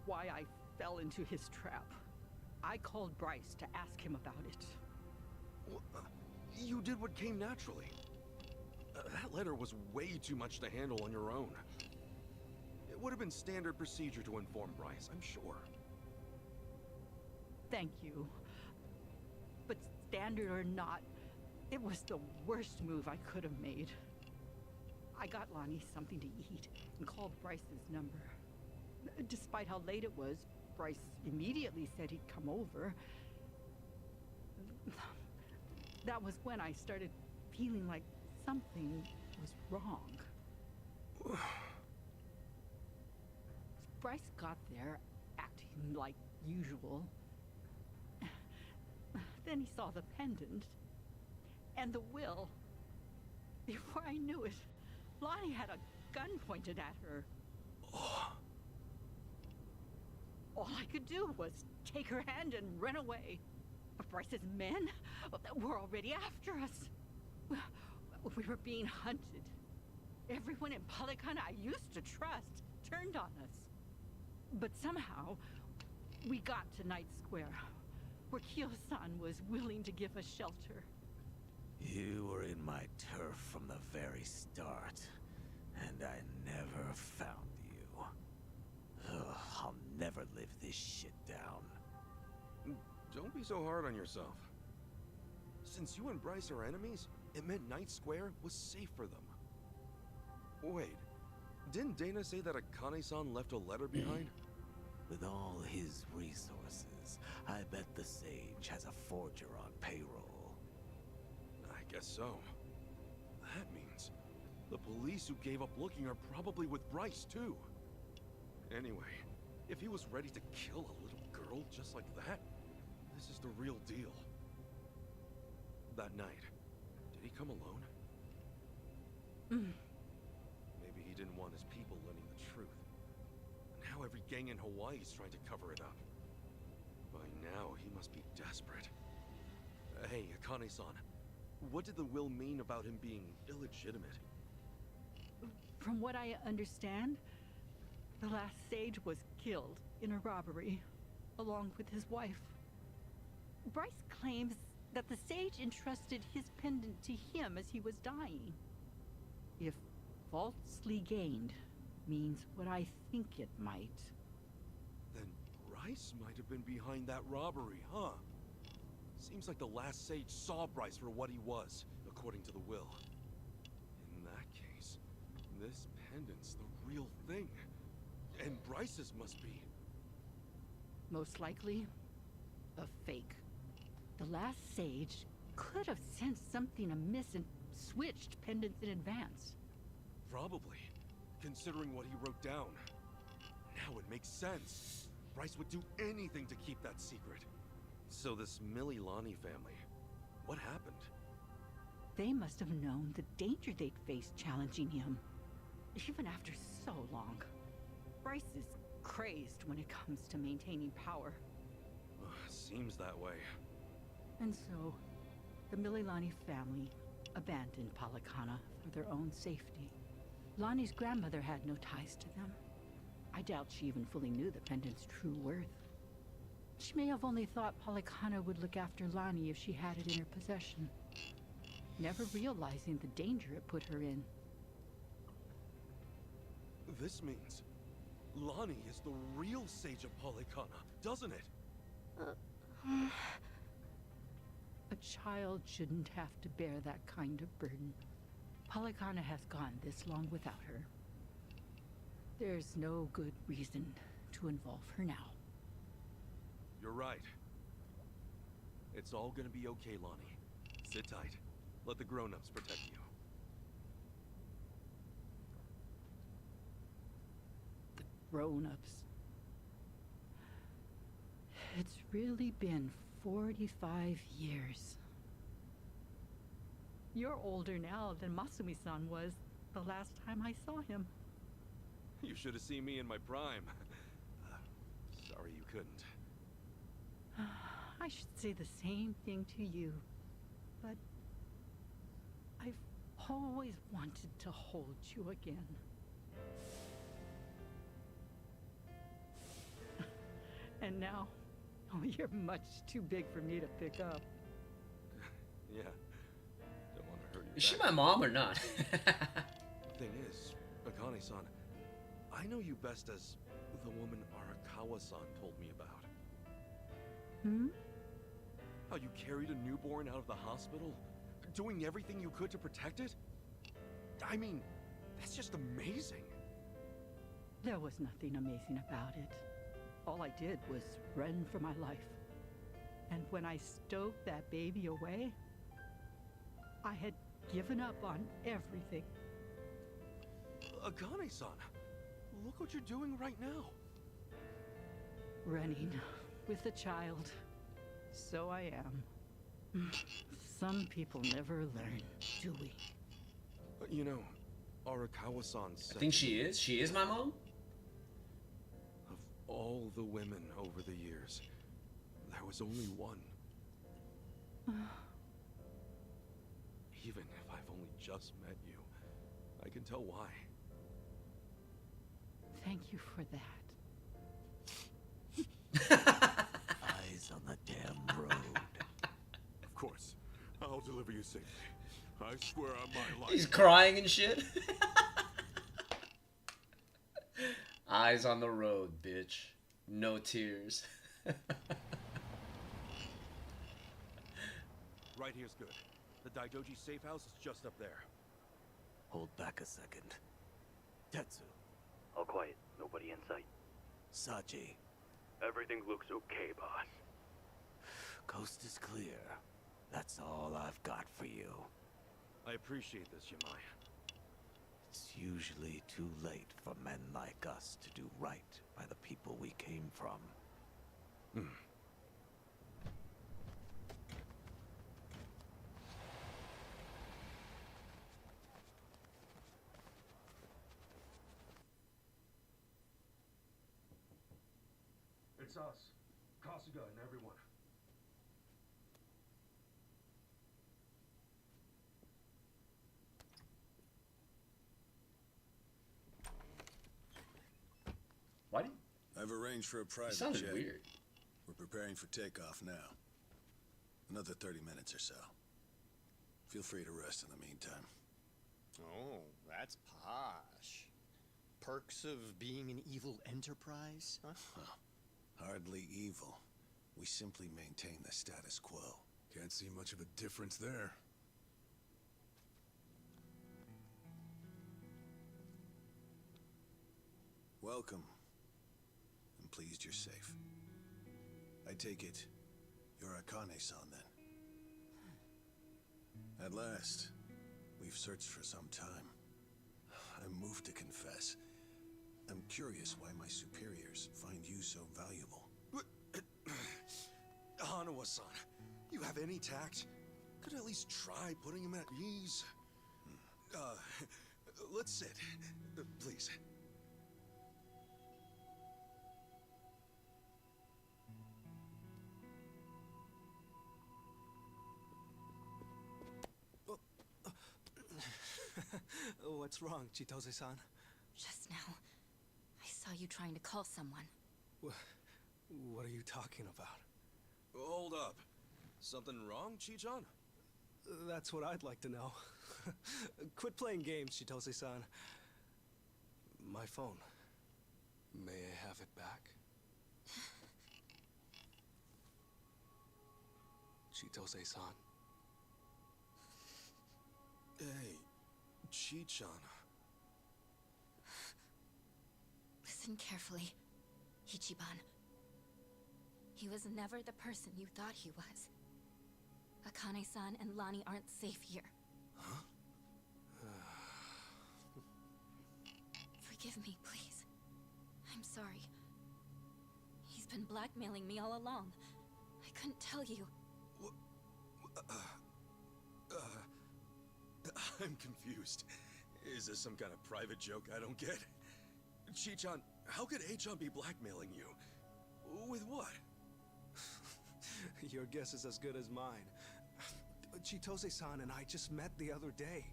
Speaker 9: I fell into his trap. I called Bryce to ask him about it.
Speaker 3: Well, you did what came naturally. That letter was way too much to handle on your own. It would have been standard procedure to inform Bryce, I'm sure.
Speaker 9: Thank you. But standard or not, it was the worst move I could have made. I got Lonnie something to eat and called Bryce's number. Despite how late it was, Bryce immediately said he'd come over. That was when I started feeling like something was wrong. Bryce got there, acting like usual. Then he saw the pendant and the will. Before I knew it, Lonnie had a gun pointed at her. All I could do was take her hand and run away. But Bryce's men were already after us. We were being hunted. Everyone in Polykhana I used to trust turned on us. But somehow, we got to Night Square, where Kyo-san was willing to give us shelter.
Speaker 10: You were in my turf from the very start, and I never found you. Ugh, I'll
Speaker 3: Don't be so hard on yourself. Since you and Bryce are enemies, it meant Night Square was safe for them. Wait, didn't Dana say that Akane-san left a letter behind?
Speaker 10: With all his resources, I bet the Sage has a forger on payroll.
Speaker 3: I guess so. That means the police who gave up looking are probably with Bryce, too. Anyway, if he was ready to kill a little girl just like that, this is the real deal. That night, did he come alone? Maybe he didn't want his people learning the truth. Now every gang in Hawaii is trying to cover it up. By now, he must be desperate. Hey, Akane-san, what did the will mean about him being illegitimate?
Speaker 9: From what I understand, the last Sage was killed in a robbery, along with his wife. Bryce claims that the Sage entrusted his pendant to him as he was dying. If falsely gained means what I think it might.
Speaker 3: Then Bryce might have been behind that robbery, huh? Seems like the last Sage saw Bryce for what he was, according to the will. In that case, this pendant's the real thing. And Bryce's must be.
Speaker 9: Most likely, a fake. The last Sage could have sensed something amiss and switched pendants in advance.
Speaker 3: Probably, considering what he wrote down. Now it makes sense. Bryce would do anything to keep that secret. So this Mililani family, what happened?
Speaker 9: They must have known the danger they'd face challenging him, even after so long. Bryce is crazed when it comes to maintaining power.
Speaker 3: Seems that way.
Speaker 9: And so, the Mililani family abandoned Palakana for their own safety. Lonnie's grandmother had no ties to them. I doubt she even fully knew the pendant's true worth. She may have only thought Palakana would look after Lonnie if she had it in her possession, never realizing the danger it put her in.
Speaker 3: This means Lonnie is the real Sage of Palakana, doesn't it?
Speaker 9: A child shouldn't have to bear that kind of burden. Palakana has gone this long without her. There's no good reason to involve her now.
Speaker 3: You're right. It's all gonna be okay, Lonnie. Sit tight. Let the grown-ups protect you.
Speaker 9: The grown-ups. It's really been 45 years. You're older now than Masumi-san was the last time I saw him.
Speaker 3: You should have seen me in my prime. Sorry you couldn't.
Speaker 9: I should say the same thing to you, but I've always wanted to hold you again. And now, oh, you're much too big for me to pick up.
Speaker 3: Yeah. Don't want to hurt your
Speaker 1: Is she
Speaker 3: back.
Speaker 1: my mom or not?
Speaker 3: Thing is, Akane-san, I know you best as the woman Arakawa-san told me about.
Speaker 9: Hmm?
Speaker 3: How you carried a newborn out of the hospital, doing everything you could to protect it? I mean, that's just amazing.
Speaker 9: There was nothing amazing about it. All I did was run for my life. And when I stowed that baby away, I had given up on everything.
Speaker 3: Akane-san, look what you're doing right now.
Speaker 9: Running with a child. So I am. Some people never learn, do we?
Speaker 3: You know, Arakawa-san said...
Speaker 1: I think she is. She is my mom?
Speaker 3: Of all the women over the years, there was only one. Even if I've only just met you, I can tell why.
Speaker 9: Thank you for that.
Speaker 10: Eyes on the damn road.
Speaker 12: Of course. I'll deliver you safely. I swear on my life.
Speaker 1: He's crying and shit. Eyes on the road, bitch. No tears.
Speaker 3: Right here's good. The Daidoji safe house is just up there.
Speaker 10: Hold back a second. Tetsu.
Speaker 13: All quiet. Nobody in sight.
Speaker 10: Sachi.
Speaker 13: Everything looks okay, boss.
Speaker 10: Coast is clear. That's all I've got for you.
Speaker 3: I appreciate this, Yamai.
Speaker 10: It's usually too late for men like us to do right by the people we came from.
Speaker 3: It's us. Kasuga and everyone.
Speaker 1: Why did
Speaker 14: I've arranged for a private
Speaker 1: it sounded
Speaker 14: jet.
Speaker 1: weird?
Speaker 14: We're preparing for takeoff now. Another 30 minutes or so. Feel free to rest in the meantime.
Speaker 15: Oh, that's posh. Perks of being an evil enterprise, huh?
Speaker 14: Well, hardly evil. We simply maintain the status quo.
Speaker 8: Can't see much of a difference there.
Speaker 14: Welcome. I'm pleased you're safe. I take it you're Akane-san then. At last, we've searched for some time. I'm moved to confess. I'm curious why my superiors find you so valuable.
Speaker 3: Hanawa-san, you have any tact? Could at least try putting him at ease. Let's sit. Please.
Speaker 5: What's wrong, Chitose-san?
Speaker 11: Just now, I saw you trying to call someone.
Speaker 5: What are you talking about?
Speaker 3: Hold up. Something wrong, Chi-chan?
Speaker 5: That's what I'd like to know. Quit playing games, Chitose-san. My phone. May I have it back? Chitose-san.
Speaker 3: Hey, Chi-chan.
Speaker 11: Listen carefully, Ichiban. He was never the person you thought he was. Akane-san and Lani aren't safe here.
Speaker 3: Huh?
Speaker 11: Forgive me, please. I'm sorry. He's been blackmailing me all along. I couldn't tell you.
Speaker 3: I'm confused. Is this some kind of private joke I don't get? Chi-chan, how could A-chan be blackmailing you? With what?
Speaker 5: Your guess is as good as mine. Chitose-san and I just met the other day.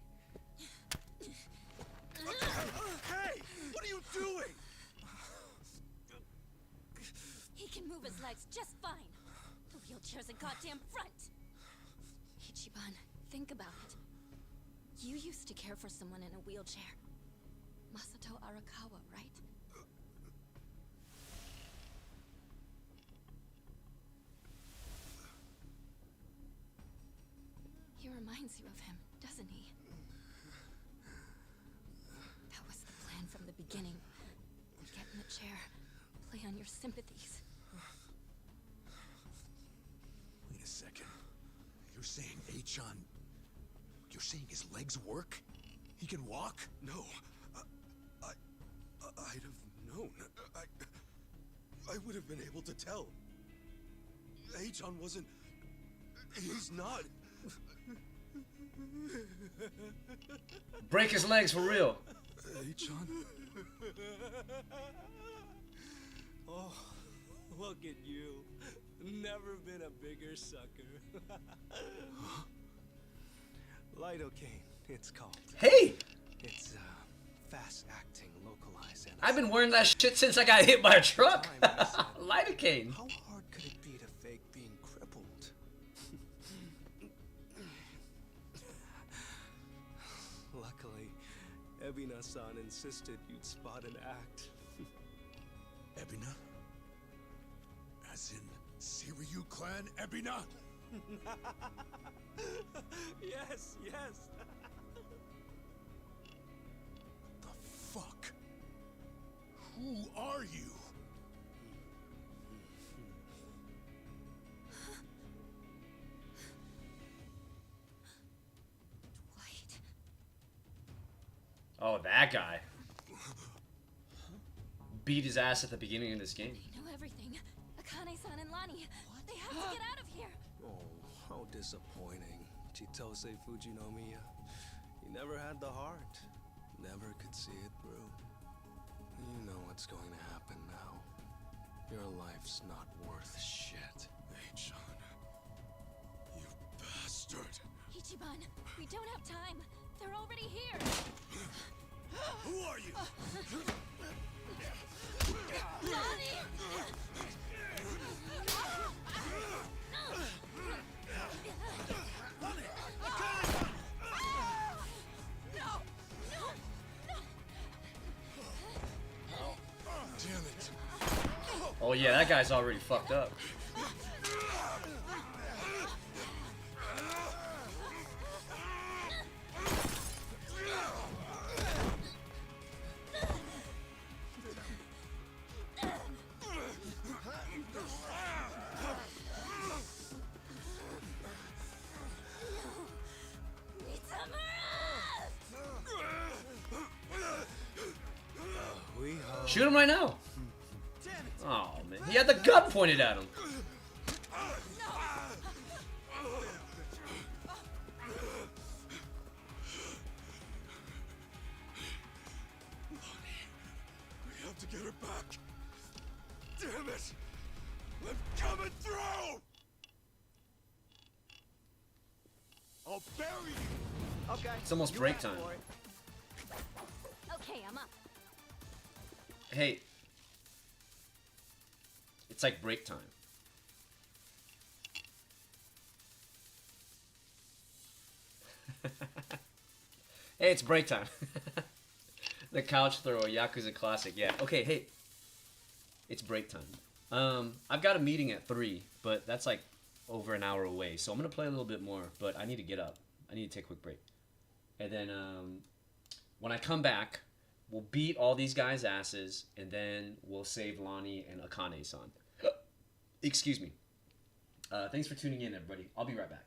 Speaker 3: Hey! What are you doing?
Speaker 11: He can move his legs just fine. The wheelchair's a goddamn front. Ichiban, think about it. You used to care for someone in a wheelchair. Masato Arakawa, right? He reminds you of him, doesn't he? That was the plan from the beginning. Get in the chair, play on your sympathies.
Speaker 8: Wait a second. You're saying A-chan... You're saying his legs work? He can walk?
Speaker 3: No. I'd have known. I would have been able to tell. A-chan wasn't... He's not...
Speaker 1: Break his legs for real.
Speaker 3: A-chan?
Speaker 5: Oh, look at you. Never been a bigger sucker. Lidocaine, it's called.
Speaker 1: Hey!
Speaker 5: It's fast-acting, localized anesthesia.
Speaker 1: I've been wearing that shit since I got hit by a truck. Lidocaine.
Speaker 5: How hard could it be to fake being crippled? Luckily, Ebina-san insisted you'd spot an act.
Speaker 8: Ebina? As in, Shiryu clan Ebina?
Speaker 3: Yes, yes.
Speaker 14: The fuck? Who are you?
Speaker 1: Oh, that guy. Beat his ass at the beginning of this game.
Speaker 11: They know everything. Akane-san and Lani. They have to get out of here.
Speaker 3: Oh, how disappointing. Chitose Fujinomiya. You never had the heart. Never could see it through. You know what's going to happen now. Your life's not worth shit.
Speaker 14: Hey-chan. You bastard.
Speaker 11: Ichiban, we don't have time. They're already here.
Speaker 14: Who are you?
Speaker 11: Lani!
Speaker 14: Damn it.
Speaker 1: Oh yeah, that guy's already fucked up. Shoot him right now. Oh man, he had the gun pointed at him.
Speaker 14: We have to get her back. Damn it! I'm coming through! I'll bury you!
Speaker 5: Okay.
Speaker 1: It's almost break time.
Speaker 11: Okay, I'm up.
Speaker 1: Hey, it's like break time. Hey, it's break time. The couch thrower, Yakuza classic. Yeah. Okay. Hey, it's break time. I've got a meeting at 3, but that's like over an hour away. So I'm gonna play a little bit more, but I need to get up. I need to take a quick break, and then when I come back, we'll beat all these guys' asses, and then we'll save Lani and Akane-san. Excuse me. Thanks for tuning in, everybody. I'll be right back.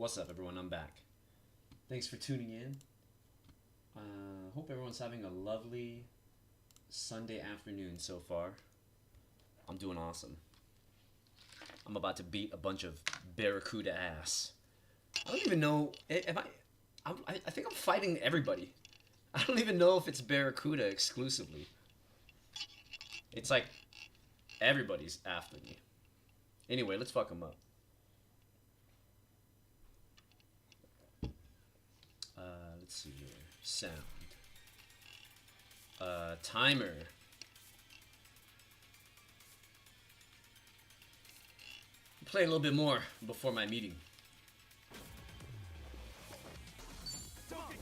Speaker 1: What's up, everyone? I'm back. Thanks for tuning in. Hope everyone's having a lovely Sunday afternoon so far. I'm doing awesome. I'm about to beat a bunch of Barracuda ass. I don't even know. I think I'm fighting everybody. I don't even know if it's Barracuda exclusively. It's like everybody's after me. Anyway, let's fuck them up. Let's see here. Sound. Timer. Play a little bit more before my meeting.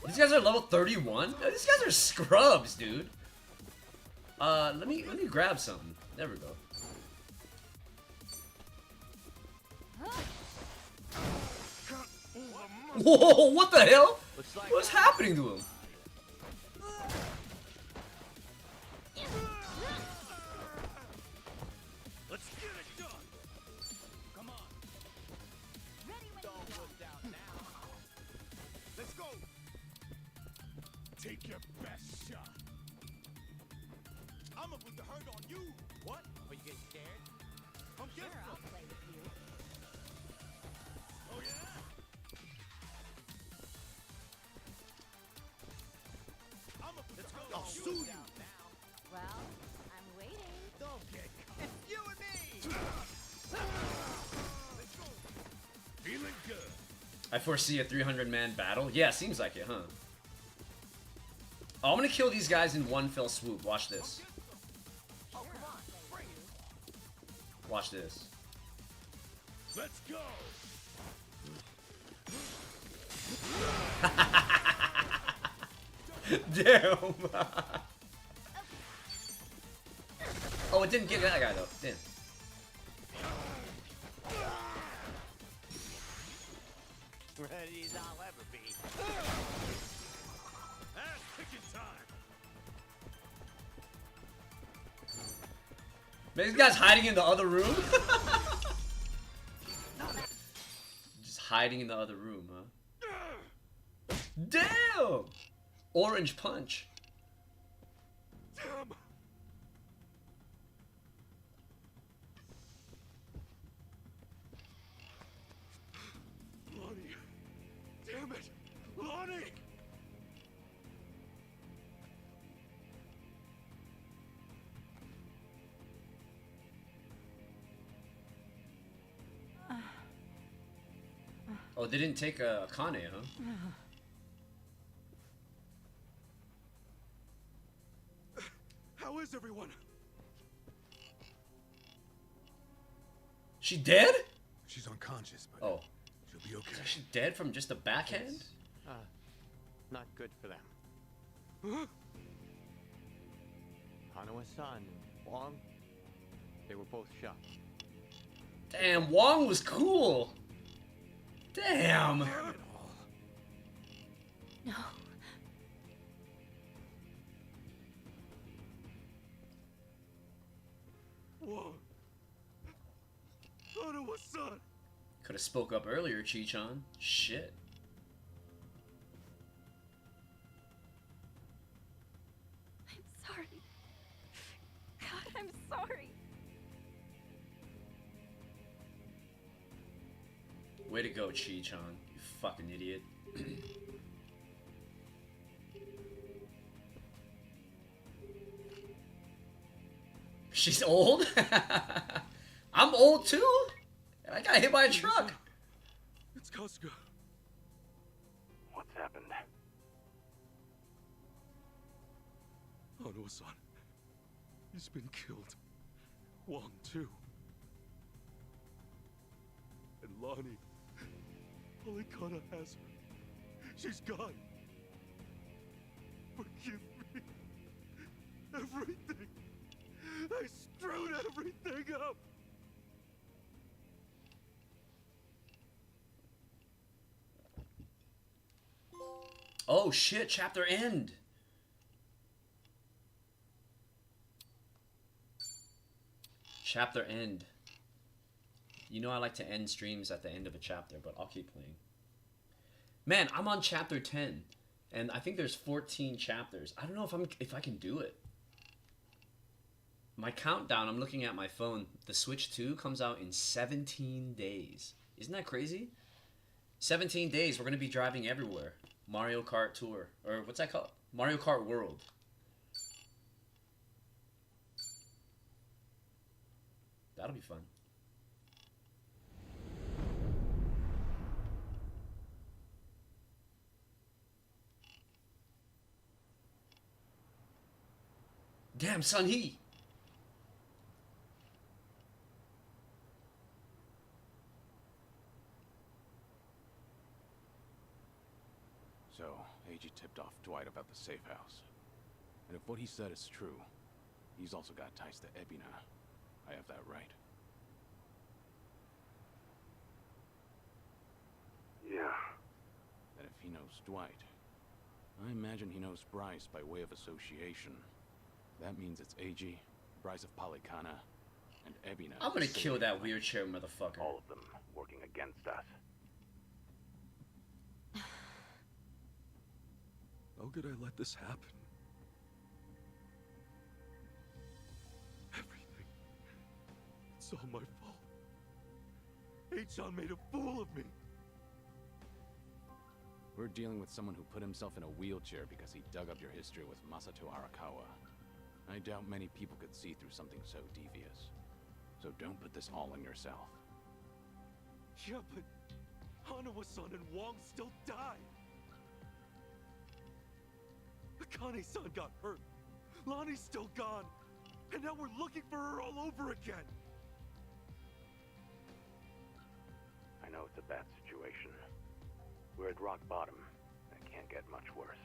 Speaker 1: These guys are level 31? These guys are scrubs, dude. Let me grab something. There we go. Whoa, what the hell? What's happening to him?
Speaker 2: Let's get it done. Come on. Don't look down now. Let's go. Take your best shot. I'm gonna put the hurt on you. What? Are you getting scared? I'm sure I'll play with you. Oh yeah. I'll sue you.
Speaker 11: Well, I'm waiting.
Speaker 2: Don't get caught. It's you and me. Let's go. Feeling good.
Speaker 1: I foresee a 300-man battle. Yeah, seems like it, huh? Oh, I'm gonna kill these guys in one fell swoop. Watch this.
Speaker 2: Oh, come on. Bring it.
Speaker 1: Watch this.
Speaker 2: Let's go.
Speaker 1: Damn. Oh, it didn't get that guy though. Damn.
Speaker 2: Ready as I'll ever be. Ass kicking time.
Speaker 1: Man, this guy's hiding in the other room. Just hiding in the other room, huh? Damn! Orange punch.
Speaker 2: Damn. Lonnie. Damn it. Lonnie.
Speaker 1: Oh, they didn't take a Akane, huh?
Speaker 3: How is everyone?
Speaker 1: She dead?
Speaker 8: She's unconscious, but
Speaker 1: Oh.
Speaker 8: she'll be okay.
Speaker 1: Is she dead from just a backhand?
Speaker 15: Not good for them. Hanawa-san and Wong, they were both shot.
Speaker 1: Damn, Wong was cool. Damn.
Speaker 11: No.
Speaker 2: Whoa. Hanawa-san.
Speaker 1: Could have spoke up earlier, Chi-chan. Shit.
Speaker 11: I'm sorry. God, I'm sorry.
Speaker 1: Way to go, Chi-chan. You fucking idiot. She's old? I'm old too? And I got hit by a truck.
Speaker 3: It's Kasuga.
Speaker 13: What's happened?
Speaker 3: Hanawa-san. He's been killed. Wong too. And Lonnie. Polycana has her. She's gone. Forgive me. Everything. I screwed everything up.
Speaker 1: Oh shit, chapter end. Chapter end. You know I like to end streams at the end of a chapter, but I'll keep playing. Man, I'm on chapter 10, and I think there's 14 chapters. I don't know if I can do it. My countdown, I'm looking at my phone. The Switch 2 comes out in 17 days. Isn't that crazy? 17 days, we're going to be driving everywhere. Mario Kart Tour. Or what's that called? Mario Kart World. That'll be fun. Damn, Sun Hee!
Speaker 16: So, AG tipped off Dwight about the safe house. And if what he said is true, he's also got ties to Ebina. I have that right.
Speaker 13: Yeah.
Speaker 16: And if he knows Dwight, I imagine he knows Bryce by way of association. That means it's AG, Bryce of Polycana, and Ebina.
Speaker 1: I'm gonna kill that wheelchair motherfucker.
Speaker 13: All of them working against us.
Speaker 3: How could I let this happen? Everything. It's all my fault. Achan made a fool of me.
Speaker 16: We're dealing with someone who put himself in a wheelchair because he dug up your history with Masato Arakawa. I doubt many people could see through something so devious. So don't put this all on yourself.
Speaker 3: Yeah, but Hanawa-san and Wong still died. Akane-san got hurt. Lonnie's still gone. And now we're looking for her all over again.
Speaker 13: I know it's a bad situation. We're at rock bottom. It can't get much worse.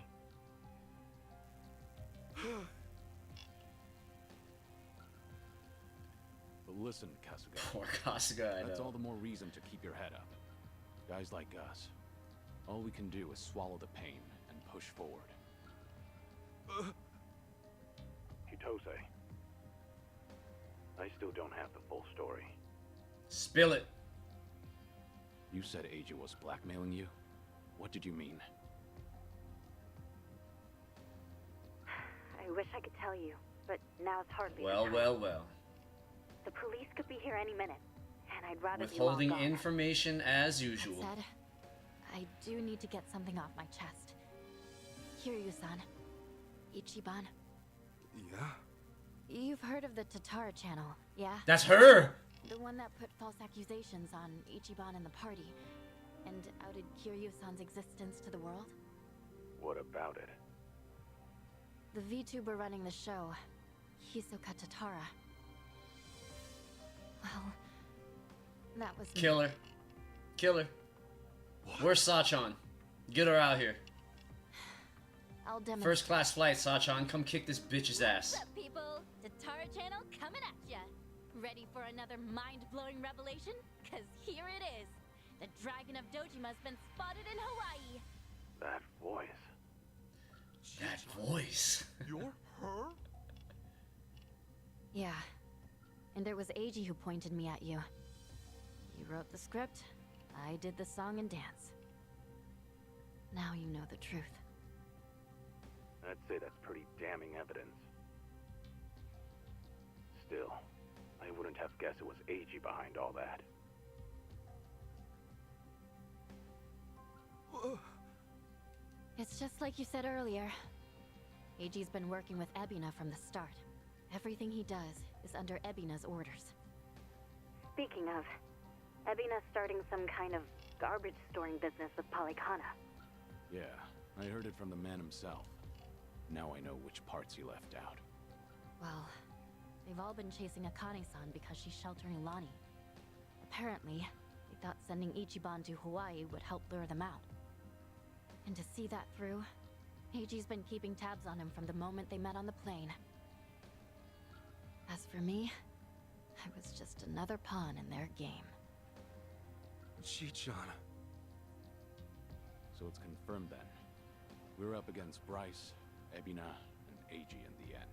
Speaker 16: But listen, Kasuga.
Speaker 1: Poor Kasuga, I know.
Speaker 16: That's all the more reason to keep your head up. Guys like us, all we can do is swallow the pain and push forward.
Speaker 13: Chitose. I still don't have the full story.
Speaker 1: Spill it.
Speaker 16: You said AG was blackmailing you? What did you mean?
Speaker 17: I wish I could tell you, but now's hardly the
Speaker 1: Well,
Speaker 17: time.
Speaker 1: well, well.
Speaker 17: The police could be here any minute, and I'd rather
Speaker 1: Withholding
Speaker 17: be long gone.
Speaker 1: information as usual.
Speaker 11: That said, I do need to get something off my chest. Kiryu-san. Ichiban.
Speaker 3: Yeah?
Speaker 11: You've heard of the Tatara channel, yeah?
Speaker 1: That's her!
Speaker 11: The one that put false accusations on Ichiban and the party, and outed Kiryu-san's existence to the world?
Speaker 13: What about it?
Speaker 11: The VTuber running the show, Hisoka Tatara. Well, that was me.
Speaker 1: Kill her. Kill her. Where's Sachan? Get her out here.
Speaker 11: I'll demonstrate.
Speaker 1: First class flight, Sachan. Come kick this bitch's ass.
Speaker 11: What's up, people? Tatara channel coming at ya. Ready for another mind-blowing revelation? Cause here it is. The Dragon of Dojima's been spotted in Hawaii.
Speaker 13: That voice.
Speaker 1: That voice.
Speaker 3: You're her?
Speaker 11: Yeah. And it was Eiji who pointed me at you. You wrote the script, I did the song and dance. Now you know the truth.
Speaker 13: I'd say that's pretty damning evidence. Still, I wouldn't have guessed it was Eiji behind all that.
Speaker 11: It's just like you said earlier. Eiji's been working with Ebina from the start. Everything he does is under Ebina's orders.
Speaker 17: Speaking of, Ebina's starting some kind of garbage storing business with Polycana.
Speaker 16: Yeah, I heard it from the man himself. Now I know which parts he left out.
Speaker 11: Well, they've all been chasing Akane-san because she's sheltering Lonnie. Apparently, they thought sending Ichiban to Hawaii would help lure them out. And to see that through, Eiji's been keeping tabs on him from the moment they met on the plane. As for me, I was just another pawn in their game.
Speaker 3: Chichan.
Speaker 16: So it's confirmed then. We're up against Bryce, Ebina, and Eiji in the end.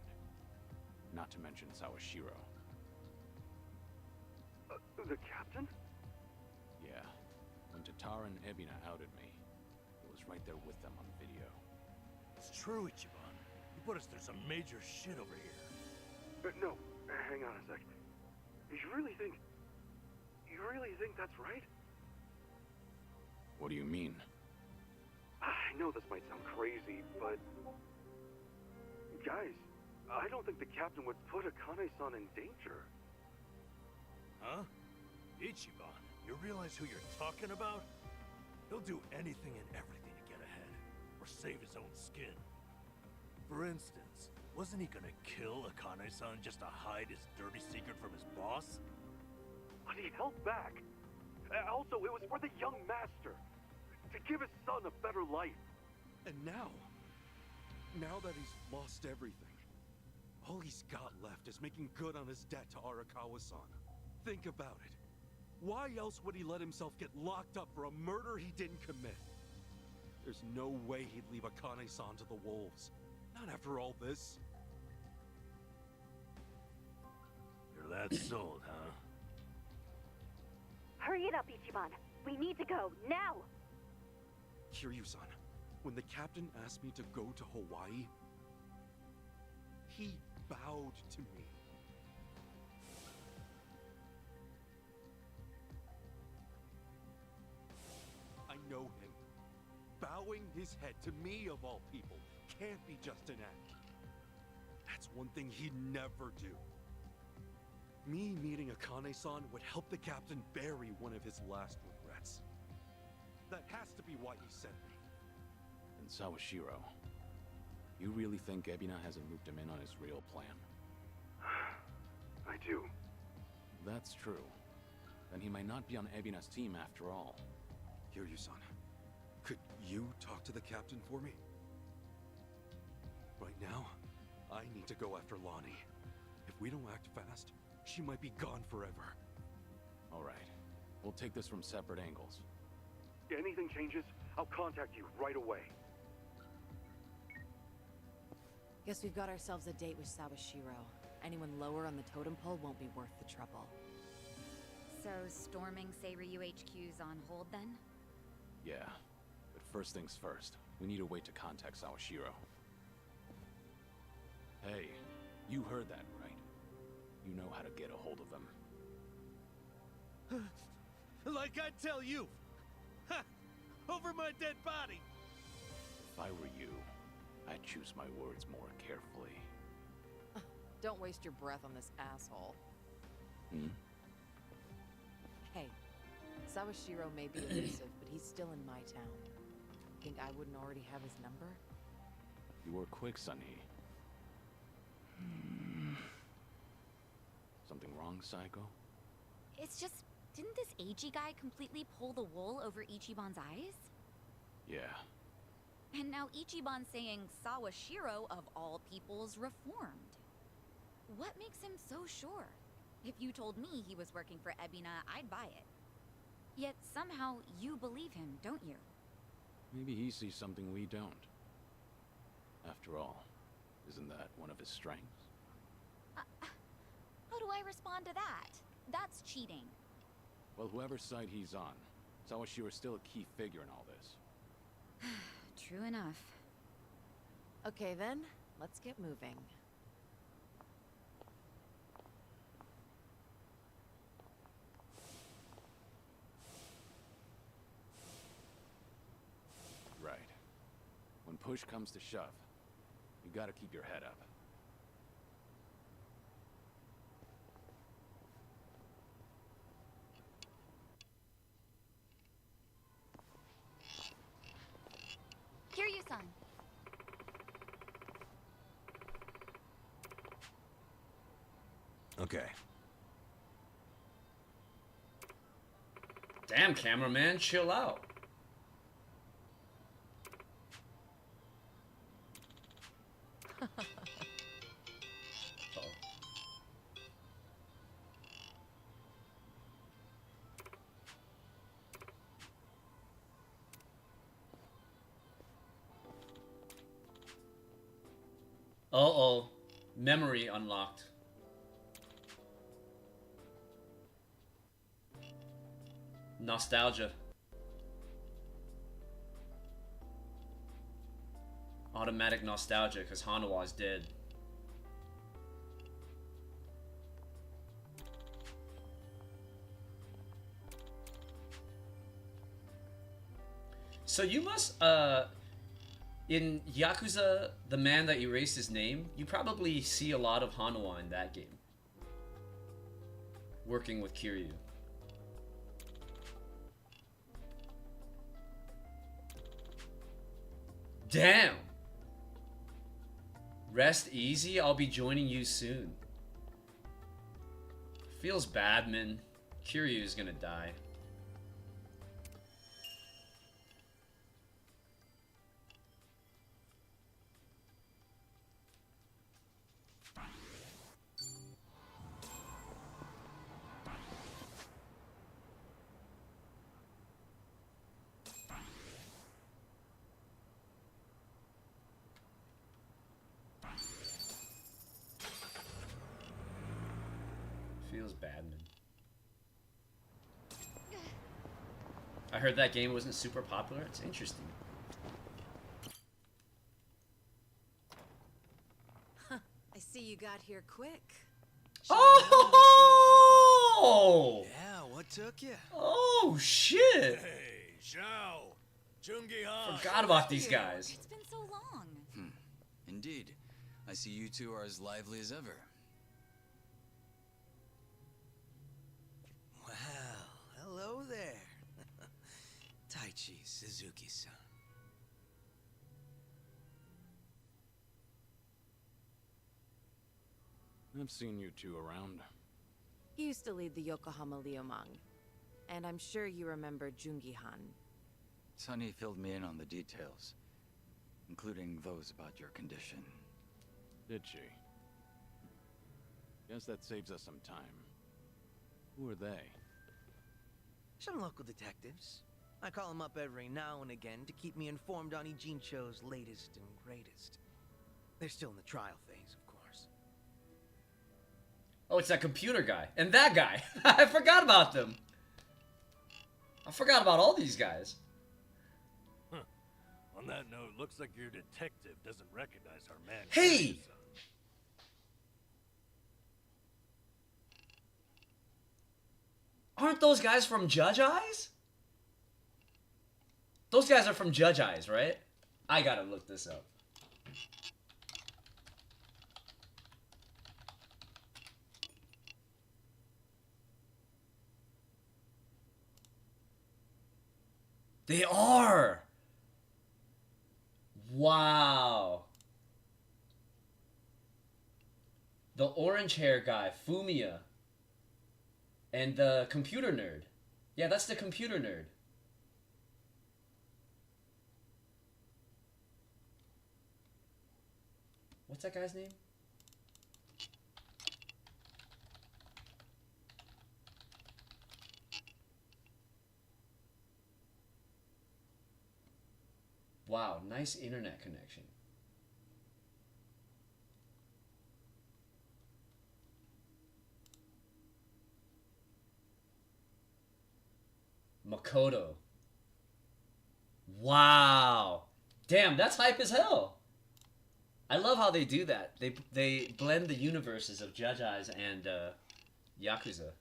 Speaker 16: Not to mention Sawashiro.
Speaker 13: The captain?
Speaker 16: Yeah. When Tatara and Ebina outed me, it was right there with them on video.
Speaker 18: It's true, Ichiban. You put us through some major shit over here.
Speaker 13: No, hang on a sec. You really think that's right?
Speaker 16: What do you mean?
Speaker 13: I know this might sound crazy, but... Guys, I don't think the captain would put Akane-san in danger.
Speaker 18: Huh? Ichiban, you realize who you're talking about? He'll do anything and everything to get ahead, or save his own skin. For instance, wasn't he gonna kill Akane-san just to hide his dirty secret from his boss?
Speaker 13: But he held back. Also, it was for the young master. To give his son a better life.
Speaker 3: And now that he's lost everything, all he's got left is making good on his debt to Arakawa-san. Think about it. Why else would he let himself get locked up for a murder he didn't commit? There's no way he'd leave Akane-san to the wolves. Not after all this.
Speaker 18: You're that sold, huh?
Speaker 17: Hurry it up, Ichiban. We need to go, now!
Speaker 3: Kiryu-san, when the captain asked me to go to Hawaii, he bowed to me. I know him. Bowing his head to me, of all people, can't be just an act. That's one thing he'd never do. Me meeting Akane-san would help the captain bury one of his last regrets. That has to be why he sent me.
Speaker 16: And Sawashiro, you really think Ebina hasn't looped him in on his real plan?
Speaker 13: I do.
Speaker 16: That's true. Then he might not be on Ebina's team after all.
Speaker 3: Kiryu-san, could you talk to the captain for me? Right now, I need to go after Lonnie. If we don't act fast, she might be gone forever.
Speaker 16: All right. We'll take this from separate angles.
Speaker 13: Anything changes, I'll contact you right away.
Speaker 19: Guess we've got ourselves a date with Sawashiro. Anyone lower on the totem pole won't be worth the trouble.
Speaker 11: So, storming Seiryu HQ's on hold then?
Speaker 16: Yeah. But first things first, we need a way to contact Sawashiro. Hey, you heard that, right? You know how to get a hold of them.
Speaker 18: Like I tell you! Ha! Over my dead body!
Speaker 16: If I were you, I'd choose my words more carefully.
Speaker 19: Don't waste your breath on this asshole.
Speaker 16: Hmm?
Speaker 19: Hey, Sawashiro may be elusive, but he's still in my town. Think I wouldn't already have his number?
Speaker 16: You were quick, Sunny. Something wrong, Psycho?
Speaker 11: It's just, didn't this Eiji guy completely pull the wool over Ichiban's eyes?
Speaker 16: Yeah.
Speaker 11: And now Ichiban's saying Sawashiro, of all people's, reformed. What makes him so sure? If you told me he was working for Ebina, I'd buy it. Yet somehow you believe him, don't you?
Speaker 16: Maybe he sees something we don't. After all, isn't that one of his strengths?
Speaker 11: How do I respond to that? That's cheating.
Speaker 16: Well, whoever's side he's on, Sawashiro's still a key figure in all this.
Speaker 11: True enough.
Speaker 19: Okay then, let's get moving.
Speaker 16: Right. When push comes to shove, you gotta keep your head up.
Speaker 11: Kiryu-san.
Speaker 3: Okay.
Speaker 1: Damn, cameraman, chill out. Uh-oh. Memory unlocked. Nostalgia. Automatic nostalgia because Hanawa's dead. So you must, in Yakuza, the man that erased his name, you probably see a lot of Hanawa in that game. Working with Kiryu. Damn! Rest easy, I'll be joining you soon. Feels bad, man. Kiryu's gonna die. Feels bad, man. I heard that game wasn't super popular. It's interesting.
Speaker 7: Huh, I see you got here quick.
Speaker 1: Oh!
Speaker 5: Yeah, what took you?
Speaker 1: Oh, shit!
Speaker 18: Hey, Zhao! Jungi Han!
Speaker 1: Forgot about these guys.
Speaker 11: It's been so long.
Speaker 20: Indeed. I see you two are as lively as ever.
Speaker 5: Well, hello there. Taichi Suzuki-san.
Speaker 16: I've seen you two around.
Speaker 19: He used to lead the Yokohama Liumang. And I'm sure you remember Jungi Han.
Speaker 20: Sunny filled me in on the details, including those about your condition.
Speaker 16: Did she? Guess that saves us some time. Who are they?
Speaker 5: Some local detectives. I call them up every now and again to keep me informed on Ijincho's latest and greatest. They're still in the trial phase, of course.
Speaker 1: Oh, it's that computer guy. And that guy. I forgot about them. I forgot about all these guys.
Speaker 18: Huh. On that note, looks like your detective doesn't recognize our man.
Speaker 1: Hey! Aren't those guys from Judge Eyes? Those guys are from Judge Eyes, right? I gotta look this up. They are! Wow. The orange hair guy, Fumiya. And the computer nerd. Yeah, that's the computer nerd. What's that guy's name? Wow, nice internet connection. Makoto. Wow. Damn, that's hype as hell. I love how they do that. They blend the universes of Judge Eyes and Yakuza.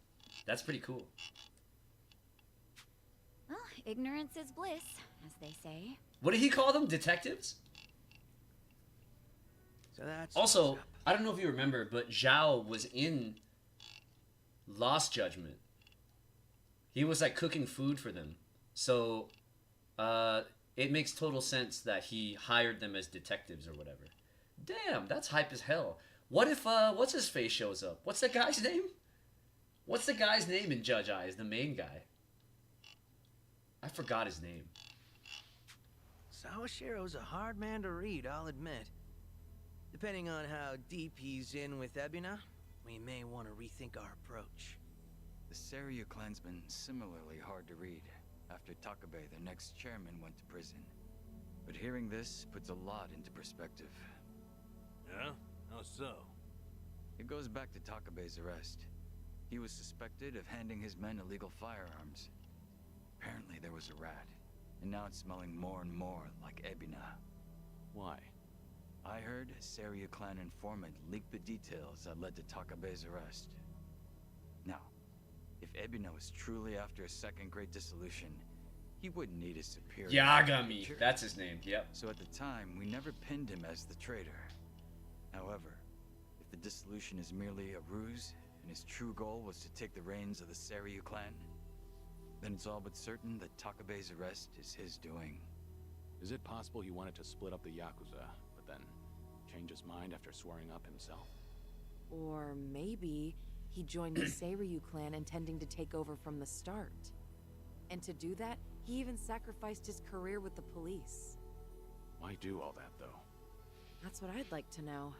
Speaker 1: That's pretty cool.
Speaker 11: Well, ignorance is bliss, as they say.
Speaker 1: What did he call them? Detectives?
Speaker 5: So that's
Speaker 1: also, I don't know if you remember, but Zhao was in Lost Judgment. He was like cooking food for them. So it makes total sense that he hired them as detectives or whatever. Damn, that's hype as hell. What if what's his face shows up? What's the guy's name? What's the guy's name in Judge Eyes, the main guy? I forgot his name.
Speaker 5: Sawashiro's a hard man to read, I'll admit. Depending on how deep he's in with Ebina, we may want to rethink our approach.
Speaker 20: The Seiryu clansman similarly hard to read after Takabe, their next chairman, went to prison. But hearing this puts a lot into perspective.
Speaker 18: Yeah? How so?
Speaker 20: It goes back to Takabe's arrest. He was suspected of handing his men illegal firearms. Apparently there was a rat, and now it's smelling more and more like Ebina.
Speaker 16: Why?
Speaker 20: I heard a Seiryu clan informant leaked the details that led to Takabe's arrest. Now, if Ebina was truly after a second great dissolution, he wouldn't need his superior.
Speaker 1: Yagami, that's his name, yep.
Speaker 20: So at the time, we never pinned him as the traitor. However, if the dissolution is merely a ruse, and his true goal was to take the reins of the Seiryu clan, then it's all but certain that Takabe's arrest is his doing.
Speaker 16: Is it possible he wanted to split up the Yakuza, but then change his mind after swearing up himself?
Speaker 19: Or maybe he joined the Seiryu clan intending to take over from the start. And to do that, he even sacrificed his career with the police.
Speaker 16: Why do all that, though?
Speaker 19: That's what I'd like to know.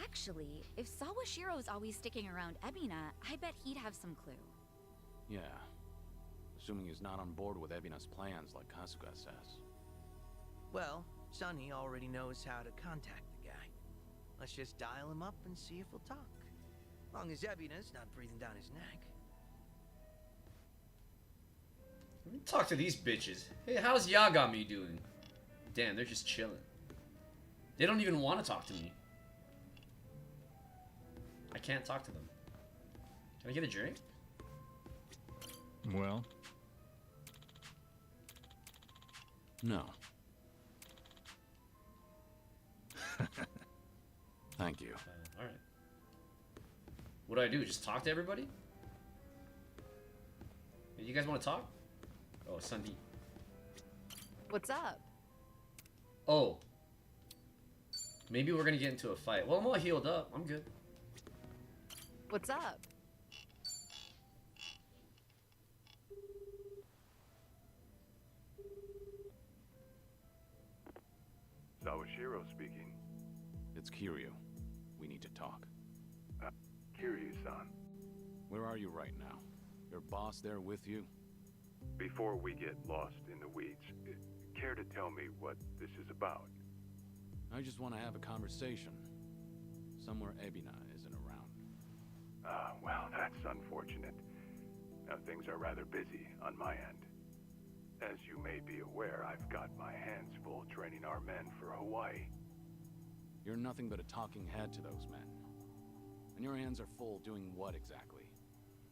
Speaker 21: Actually, if Sawashiro's always sticking around Ebina, I bet he'd have some clue.
Speaker 16: Yeah. Assuming he's not on board with Ebina's plans like Kasuga says.
Speaker 5: Well, Sunny already knows how to contact the guy. Let's just dial him up and see if he'll talk. Long as Ebina's not breathing down his neck.
Speaker 1: Let me talk to these bitches. Hey, how's Yagami doing? Damn, they're just chilling. They don't even want to talk to me. I can't talk to them. Can I get a drink?
Speaker 22: Well?
Speaker 16: No. Thank you.
Speaker 1: Alright. What do I do? Just talk to everybody? Hey, you guys want to talk? Oh, Sandeep.
Speaker 19: What's up?
Speaker 1: Oh. Maybe we're gonna get into a fight. Well, I'm all healed up. I'm good.
Speaker 19: What's up?
Speaker 13: Sawashiro speaking.
Speaker 16: It's Kiryu. We need to talk.
Speaker 13: Kiryu-san.
Speaker 16: Where are you right now? Your boss there with you?
Speaker 13: Before we get lost in the weeds, care to tell me what this is about?
Speaker 16: I just want to have a conversation. Somewhere Ebina isn't around.
Speaker 13: Well, that's unfortunate. Now, things are rather busy on my end. As you may be aware, I've got my hands full training our men for Hawaii.
Speaker 16: You're nothing but a talking head to those men. And your hands are full doing what exactly?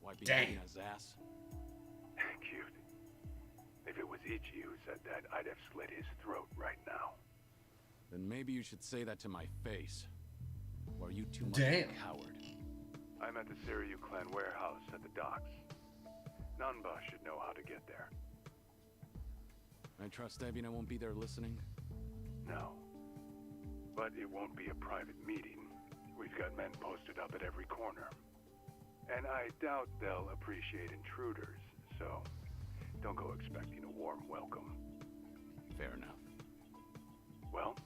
Speaker 16: Wiping Ebina's ass?
Speaker 13: Cute. If it was Ichi who said that, I'd have slit his throat right now.
Speaker 16: Then maybe you should say that to my face. Or are you too much of a coward?
Speaker 13: I'm at the Seiryu clan warehouse at the docks. Nanba should know how to get there.
Speaker 16: I trust Ebina won't be there listening?
Speaker 13: No. But it won't be a private meeting. We've got men posted up at every corner. And I doubt they'll appreciate intruders, so don't go expecting a warm welcome.
Speaker 16: Fair enough.
Speaker 13: Well,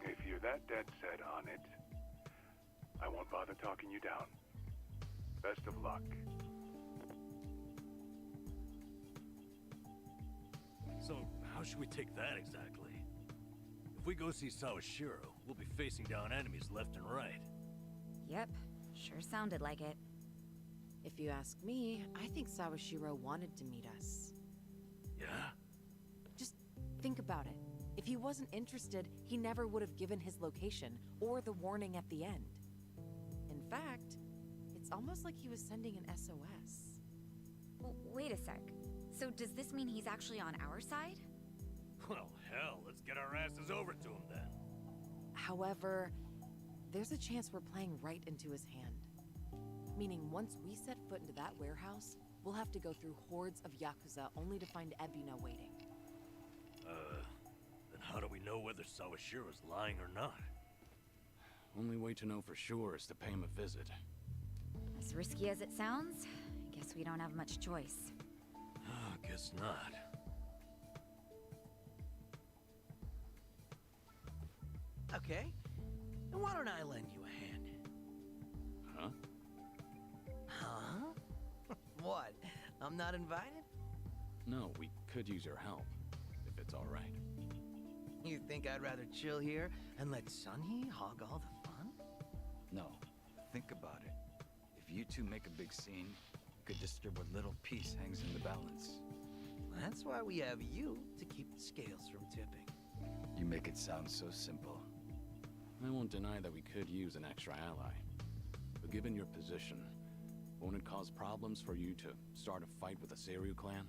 Speaker 13: if you're that dead set on it, I won't bother talking you down. Best of luck.
Speaker 18: So, how should we take that exactly? If we go see Sawashiro, we'll be facing down enemies left and right.
Speaker 21: Yep, sure sounded like it.
Speaker 19: If you ask me, I think Sawashiro wanted to meet us.
Speaker 18: Yeah?
Speaker 19: Just think about it. If he wasn't interested, he never would have given his location or the warning at the end. In fact, it's almost like he was sending an SOS.
Speaker 21: Wait a sec. So does this mean he's actually on our side?
Speaker 18: Well, hell, let's get our asses over to him then.
Speaker 19: However, there's a chance we're playing right into his hand. Meaning once we set foot into that warehouse, we'll have to go through hordes of Yakuza only to find Ebina waiting.
Speaker 18: Then how do we know whether Sawashiro's lying or not?
Speaker 16: Only way to know for sure is to pay him a visit.
Speaker 21: As risky as it sounds, I guess we don't have much choice.
Speaker 18: Guess not.
Speaker 5: Okay. Then why don't I lend you a hand?
Speaker 16: Huh?
Speaker 5: Huh? What? I'm not invited?
Speaker 16: No, we could use your help, if it's all right.
Speaker 5: You think I'd rather chill here and let Sunny hog all the fun?
Speaker 20: No. Think about it. If you two make a big scene, it could disturb what little piece hangs in the balance.
Speaker 5: That's why we have you to keep the scales from tipping.
Speaker 20: You make it sound so simple.
Speaker 16: I won't deny that we could use an extra ally. But given your position, won't it cause problems for you to start a fight with the Seiryu clan?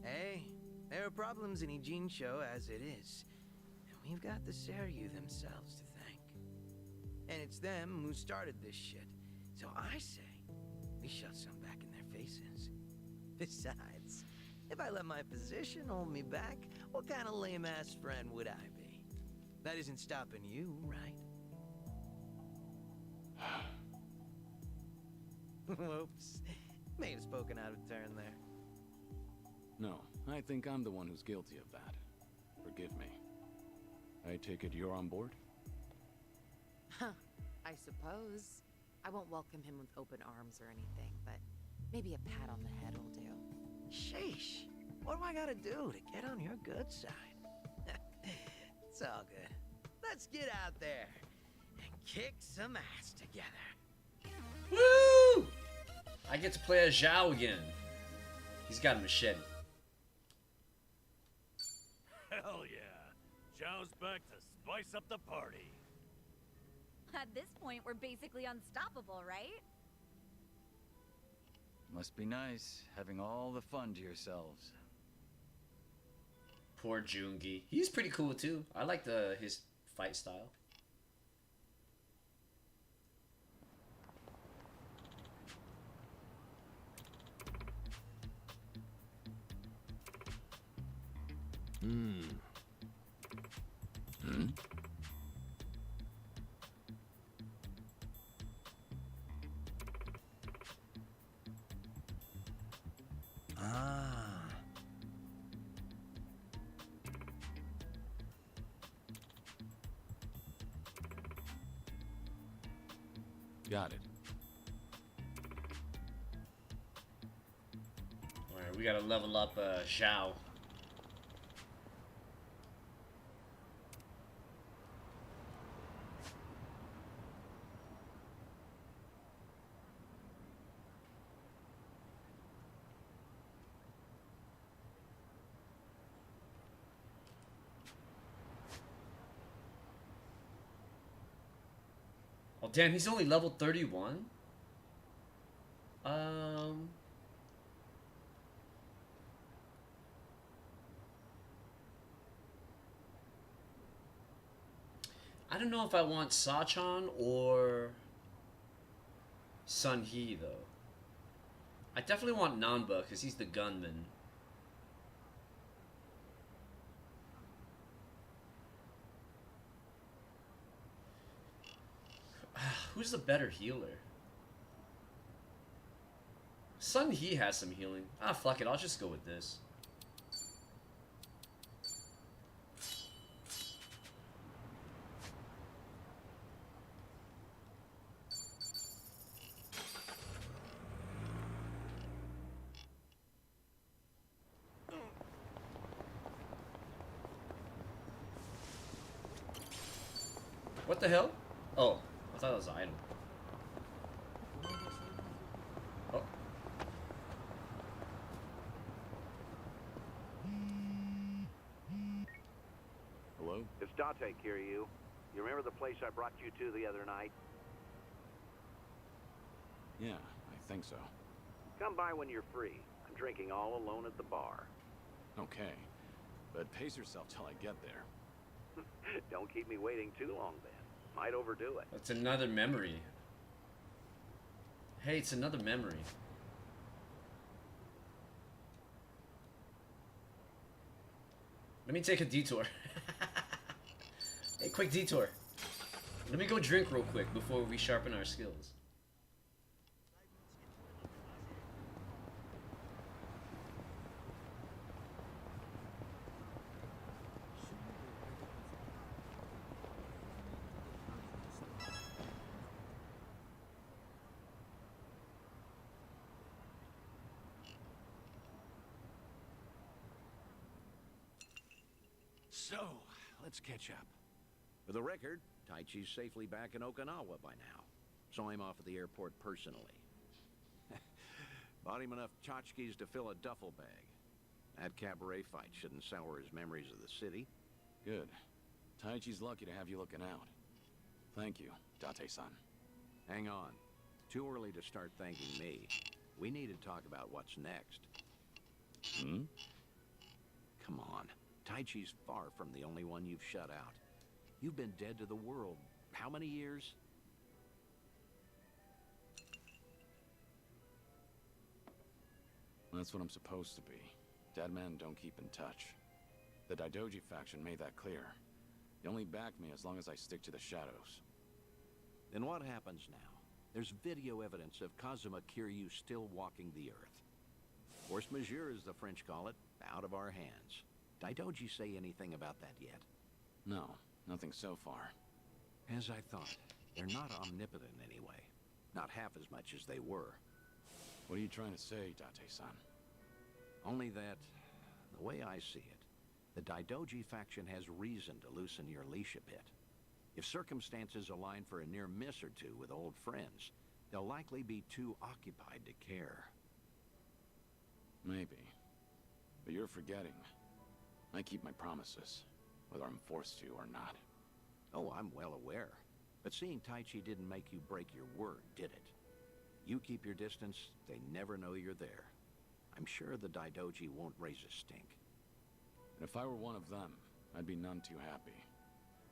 Speaker 6: Hey, there are problems in Ijincho as it is. And we've got the Seiryu themselves to thank. And it's them who started this shit. So I say, we shove some back in their faces. Besides, if I let my position hold me back, what kind of lame-ass friend would I be? That isn't stopping you, right? Whoops. May have spoken out of turn there.
Speaker 16: No, I think I'm the one who's guilty of that. Forgive me. I take it you're on board?
Speaker 19: Huh. I suppose. I won't welcome him with open arms or anything, but maybe a pat on the head will do.
Speaker 6: Sheesh. What do I gotta do to get on your good side? It's all good. Let's get out there and kick some ass together.
Speaker 1: Woo! I get to play as Zhao again. He's got a machete.
Speaker 18: Hell yeah. Zhao's back to spice up the party.
Speaker 21: At this point, we're basically unstoppable, right?
Speaker 20: Must be nice, having all the fun to yourselves.
Speaker 1: Poor Jungi. He's pretty cool too. I like his fight style.
Speaker 16: Hmm.
Speaker 6: Ah.
Speaker 16: Got it.
Speaker 1: Alright, we gotta level up Zhao. Oh damn, he's only level 31? I don't know if I want Sachan or Sun He though. I definitely want Nanba because he's the gunman. Who's the better healer? Sun He has some healing. Ah, fuck it. I'll just go with this. What the hell? Oh, I thought that was an item. Oh.
Speaker 16: Hello?
Speaker 22: It's Date, Kiryu. You remember the place I brought you to the other night?
Speaker 16: Yeah, I think so.
Speaker 22: Come by when you're free. I'm drinking all alone at the bar.
Speaker 16: Okay. But pace yourself till I get there.
Speaker 22: Don't keep me waiting too long then. Might overdo it.
Speaker 1: It's another memory. Hey, it's another memory. Let me take a detour. Hey, quick detour. Let me go drink real quick before we sharpen our skills.
Speaker 22: So, let's catch up. For the record, Taichi's safely back in Okinawa by now. Saw him off at the airport personally. Bought him enough tchotchkes to fill a duffel bag. That cabaret fight shouldn't sour his memories of the city.
Speaker 16: Good. Taichi's lucky to have you looking out. Thank you, Date-san.
Speaker 22: Hang on. Too early to start thanking me. We need to talk about what's next.
Speaker 16: Hmm?
Speaker 22: Come on. Taichi's far from the only one you've shut out. You've been dead to the world. How many years?
Speaker 16: That's what I'm supposed to be. Dead men don't keep in touch. The Daidoji faction made that clear. They only back me as long as I stick to the shadows.
Speaker 22: Then what happens now? There's video evidence of Kazuma Kiryu still walking the earth. Force majeure, as the French call it, out of our hands. Daidoji say anything about that yet?
Speaker 16: No, nothing so far.
Speaker 22: As I thought, they're not omnipotent anyway. Not half as much as they were.
Speaker 16: What are you trying to say, Date-san?
Speaker 22: Only that, the way I see it, the Daidoji faction has reason to loosen your leash a bit. If circumstances align for a near miss or two with old friends, they'll likely be too occupied to care.
Speaker 16: Maybe. But you're forgetting. I keep my promises, whether I'm forced to or not.
Speaker 22: Oh, I'm well aware. But seeing Taichi didn't make you break your word, did it? You keep your distance, they never know you're there. I'm sure the Daidoji won't raise a stink.
Speaker 16: And if I were one of them, I'd be none too happy.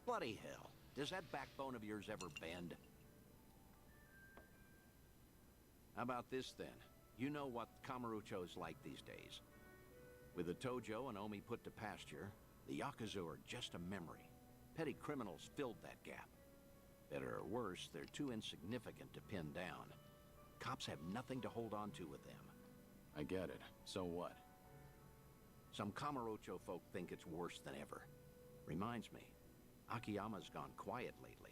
Speaker 22: Bloody hell. Does that backbone of yours ever bend? How about this, then? You know what Kamurocho's like these days. With the Tojo and Omi put to pasture, the Yakuza are just a memory. Petty criminals filled that gap. Better or worse, they're too insignificant to pin down. Cops have nothing to hold on to with them.
Speaker 16: I get it. So what?
Speaker 22: Some Kamurocho folk think it's worse than ever. Reminds me, Akiyama's gone quiet lately.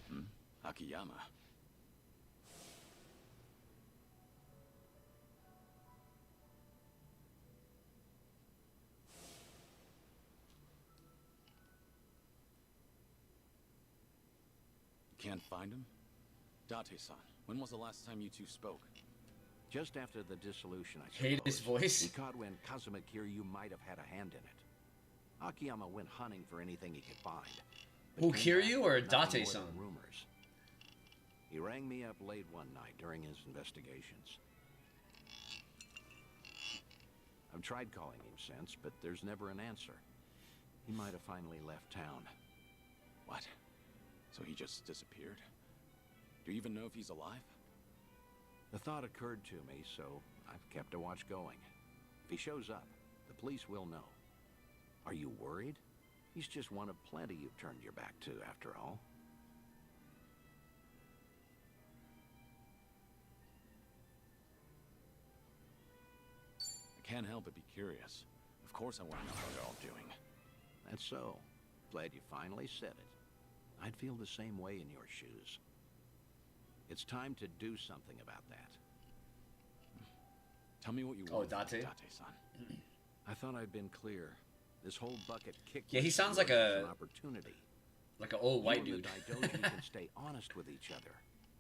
Speaker 16: Hmm? Akiyama? You can't find him? Date-san, when was the last time you two spoke?
Speaker 22: Just after the dissolution, I suppose.
Speaker 1: Hate his voice.
Speaker 22: He caught when Kazuma Kiryu might have had a hand in it. Akiyama went hunting for anything he could find.
Speaker 1: Who, Kiryu or Date-san?
Speaker 22: Rumors. He rang me up late one night during his investigations. I've tried calling him since, but there's never an answer. He might have finally left town.
Speaker 16: What? So he just disappeared? Do you even know if he's alive?
Speaker 22: The thought occurred to me, so I've kept a watch going. If he shows up, the police will know. Are you worried? He's just one of plenty you've turned your back to, after all.
Speaker 16: I can't help but be curious. Of course I want to know how they're all doing.
Speaker 22: That's so. Glad you finally said it. I'd feel the same way in your shoes. It's time to do something about that.
Speaker 16: Tell me what you want.
Speaker 1: Oh, Date?
Speaker 16: Date-san.
Speaker 22: I thought I'd been clear. This whole bucket kick.
Speaker 1: Yeah, he sounds like an
Speaker 22: opportunity.
Speaker 1: Like an old white
Speaker 22: you and
Speaker 1: dude.
Speaker 22: the Daidoji can stay honest with each other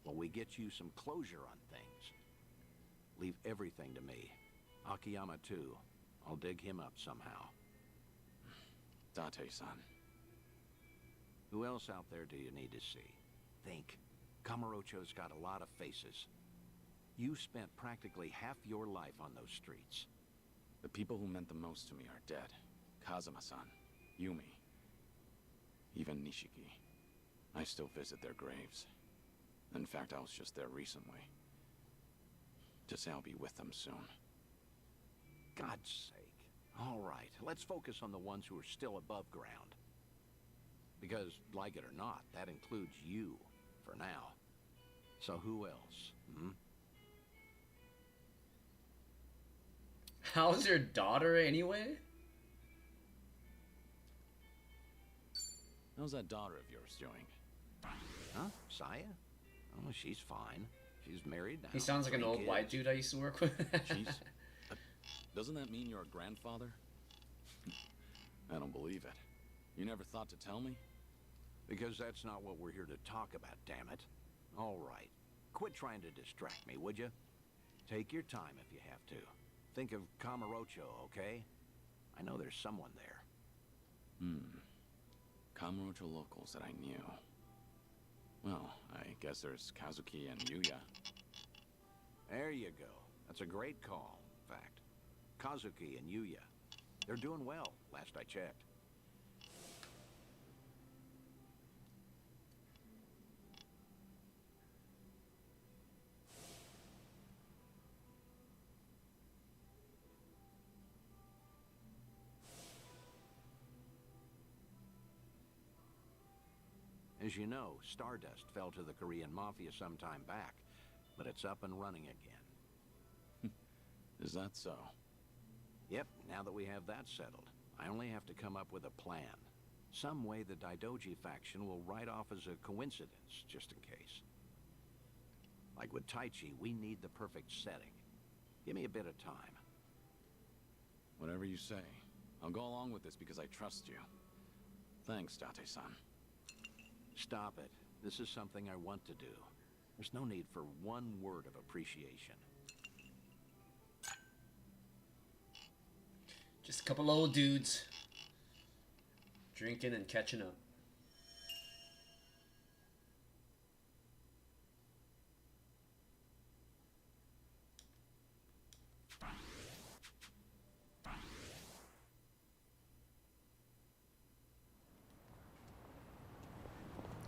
Speaker 22: while we get you some closure on things. Leave everything to me. Akiyama too. I'll dig him up somehow.
Speaker 16: Date-san.
Speaker 22: Who else out there do you need to see? Think. Kamurocho's got a lot of faces. You spent practically half your life on those streets.
Speaker 16: The people who meant the most to me are dead. Kazuma-san, Yumi, even Nishiki. I still visit their graves. In fact, I was just there recently. To say I'll be with them soon.
Speaker 22: God's sake. All right, let's focus on the ones who are still above ground. Because, like it or not, that includes you, for now. So who else, hmm?
Speaker 1: How's your daughter anyway?
Speaker 16: How's that daughter of yours doing?
Speaker 22: Huh? Saya? Oh, she's fine. She's married now.
Speaker 1: He sounds like an
Speaker 22: 3
Speaker 1: old
Speaker 22: kids.
Speaker 1: white dude I used to work with.
Speaker 16: She's... doesn't that mean you're a grandfather? I don't believe it. You never thought to tell me?
Speaker 22: Because that's not what we're here to talk about, damn it. All right. Quit trying to distract me, would you? Take your time if you have to. Think of Kamurocho, okay? I know there's someone there.
Speaker 16: Kamurocho locals that I knew. Well, I guess there's Kazuki and Yuya.
Speaker 22: There you go. That's a great call, in fact. Kazuki and Yuya. They're doing well, last I checked. As you know, Stardust fell to the Korean Mafia some time back, but it's up and running again.
Speaker 16: Is that so?
Speaker 22: Yep, now that we have that settled, I only have to come up with a plan. Some way the Daidoji faction will write off as a coincidence, just in case. Like with Taichi, we need the perfect setting. Give me a bit of time.
Speaker 16: Whatever you say. I'll go along with this because I trust you. Thanks, Date-san.
Speaker 22: Stop it. This is something I want to do. There's no need for one word of appreciation.
Speaker 1: Just a couple old dudes drinking and catching up.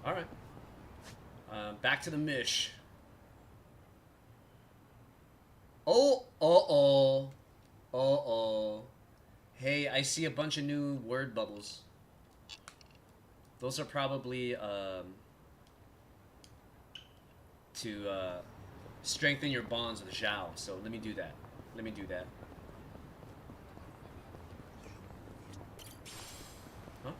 Speaker 1: All right. Back to the Mish. Oh. Hey, I see a bunch of new word bubbles. Those are probably to strengthen your bonds with Zhao. So let me do that. Huh?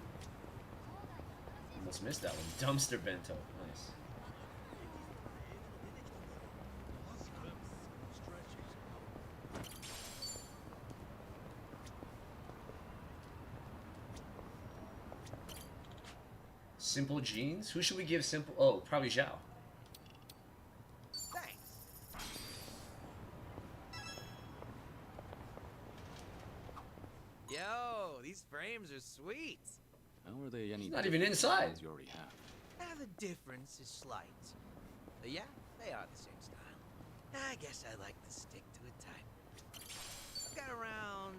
Speaker 1: Almost missed that one. Dumpster bento. Nice. Simple jeans? Who should we give simple? Oh, probably Zhao.
Speaker 6: Thanks. Yo, these frames are sweet.
Speaker 16: How are they any?
Speaker 1: It's not even inside.
Speaker 16: You already have.
Speaker 6: The difference is slight. But yeah, they are the same style. I guess I like to stick to a type. I've got around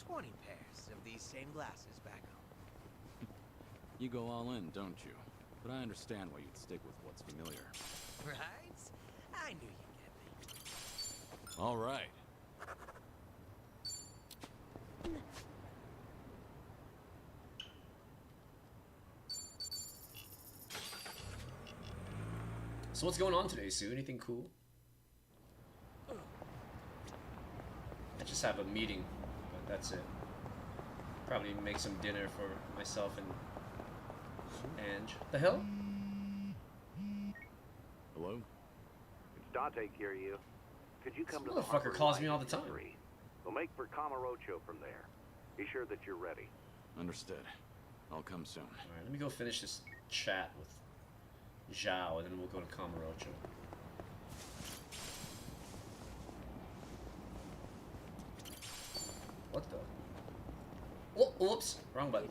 Speaker 6: 20 pairs of these same glasses back home.
Speaker 16: You go all in, don't you? But I understand why you'd stick with what's familiar.
Speaker 6: Right? I knew you'd get me.
Speaker 16: All right.
Speaker 1: So what's going on today, Sue? Anything cool? I just have a meeting, but that's it. Probably make some dinner for myself and Ange. The hell?
Speaker 16: Hello?
Speaker 22: It's Date, Kiryu. Could you come to the
Speaker 1: Motherfucker
Speaker 22: harbor
Speaker 1: calls me
Speaker 22: line
Speaker 1: all the
Speaker 22: at
Speaker 1: time.
Speaker 22: 3? We'll make for Kamurocho from there. Be sure that you're ready.
Speaker 16: Understood. I'll come soon.
Speaker 1: Alright, let me go finish this chat with Zhao, and then we'll go to Kamurocho. What the? Oh, whoops! Wrong button.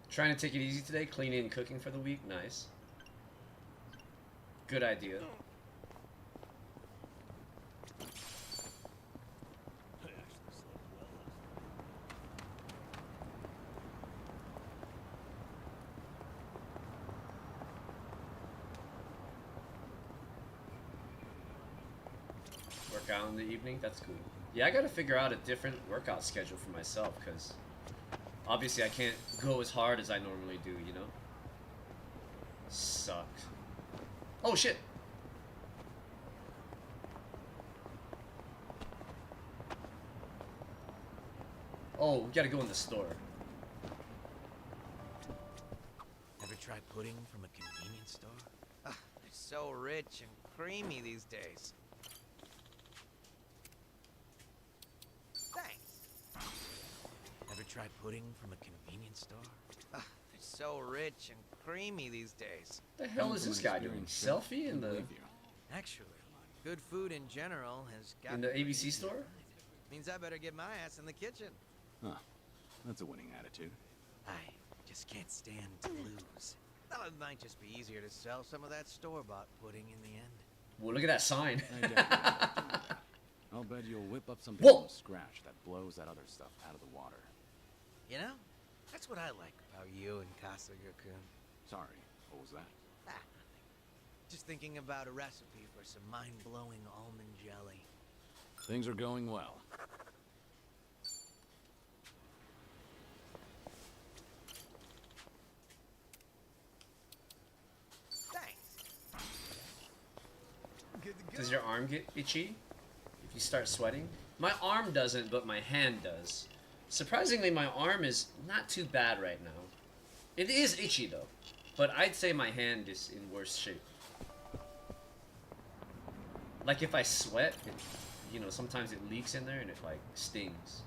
Speaker 1: Trying to take it easy today, cleaning and cooking for the week. Nice. Good idea. Work out in the evening? That's cool. Yeah, I gotta figure out a different workout schedule for myself, because obviously I can't go as hard as I normally do, you know? Sucks. Oh shit! Oh, we gotta go in the store.
Speaker 6: Ever tried pudding from a convenience store? They're so rich and creamy these days. Thanks. Ever tried pudding from a convenience store? They're so rich and creamy these days.
Speaker 1: The hell is this guy doing? Selfie in the
Speaker 6: Actually, good food in general has got
Speaker 1: in the ABC store?
Speaker 6: Means I better get my ass in the kitchen.
Speaker 16: Huh. That's a winning attitude.
Speaker 6: I just can't stand to lose. Thought it might just be easier to sell some of that store-bought pudding in the end.
Speaker 1: Well, look at that sign.
Speaker 16: I'll bet you'll whip up something
Speaker 1: Whoa!
Speaker 16: from scratch that blows that other stuff out of the water.
Speaker 6: You know, that's what I like about you and Kasuga-kun.
Speaker 16: Sorry, what was that?
Speaker 6: Nothing. Just thinking about a recipe for some mind-blowing almond jelly.
Speaker 16: Things are going well.
Speaker 1: Does your arm get itchy if you start sweating? My arm doesn't, but my hand does. Surprisingly, my arm is not too bad right now. It is itchy though, but I'd say my hand is in worse shape. Like if I sweat, you know, sometimes it leaks in there and it like stings.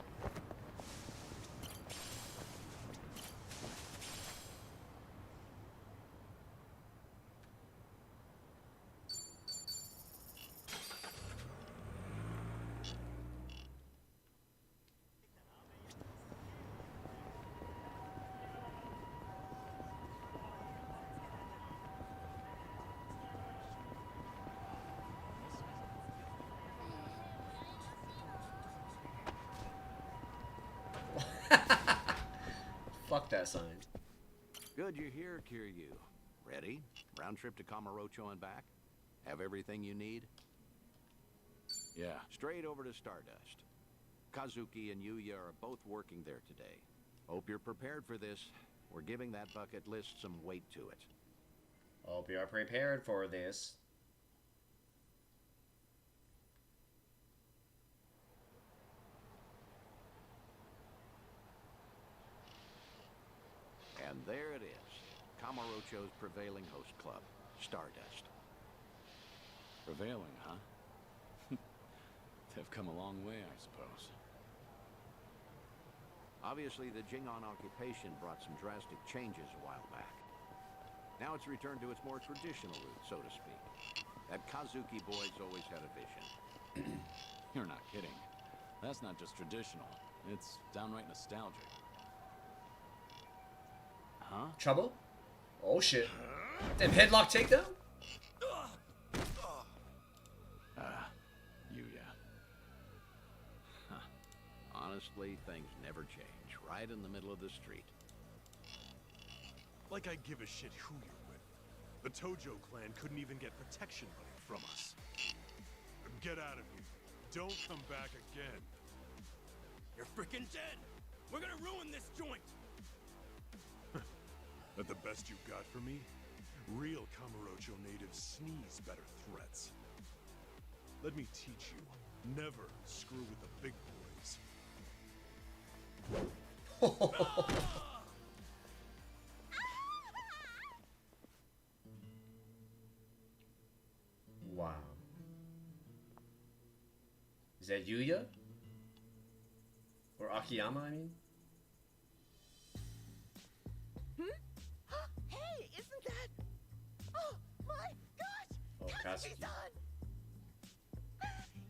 Speaker 1: Fuck that sign.
Speaker 22: Good you're here, Kiryu. Ready? Round trip to Kamurocho and back? Have everything you need?
Speaker 16: Yeah.
Speaker 22: Straight over to Stardust. Kazuki and Yuya are both working there today. Hope you're prepared for this. We're giving that bucket list some weight to it.
Speaker 1: Hope you are prepared for this.
Speaker 22: And there it is. Kamurocho's prevailing host club, Stardust.
Speaker 16: Prevailing, huh? They've come a long way, I suppose.
Speaker 22: Obviously, the Jingon occupation brought some drastic changes a while back. Now it's returned to its more traditional roots, so to speak. That Kazuki boy's always had a vision.
Speaker 16: You're not kidding. That's not just traditional. It's downright nostalgic.
Speaker 22: Huh?
Speaker 1: Trouble? Oh shit. Damn, headlock takedown?
Speaker 16: Yuya.
Speaker 22: Huh. Honestly, things never change. Right in the middle of the street.
Speaker 18: Like I give a shit who you're with. The Tojo clan couldn't even get protection money from us. Get out of here. Don't come back again.
Speaker 2: You're freaking dead! We're gonna ruin this joint!
Speaker 18: That the best you got for me? Real Kamurocho natives sneeze better threats. Let me teach you. Never screw with the big boys.
Speaker 1: Wow. Is that Yuya? Or Akiyama, I mean?
Speaker 5: Hey, isn't that... Oh, my gosh!
Speaker 1: Oh, Kazuki.
Speaker 5: Kazuki-san!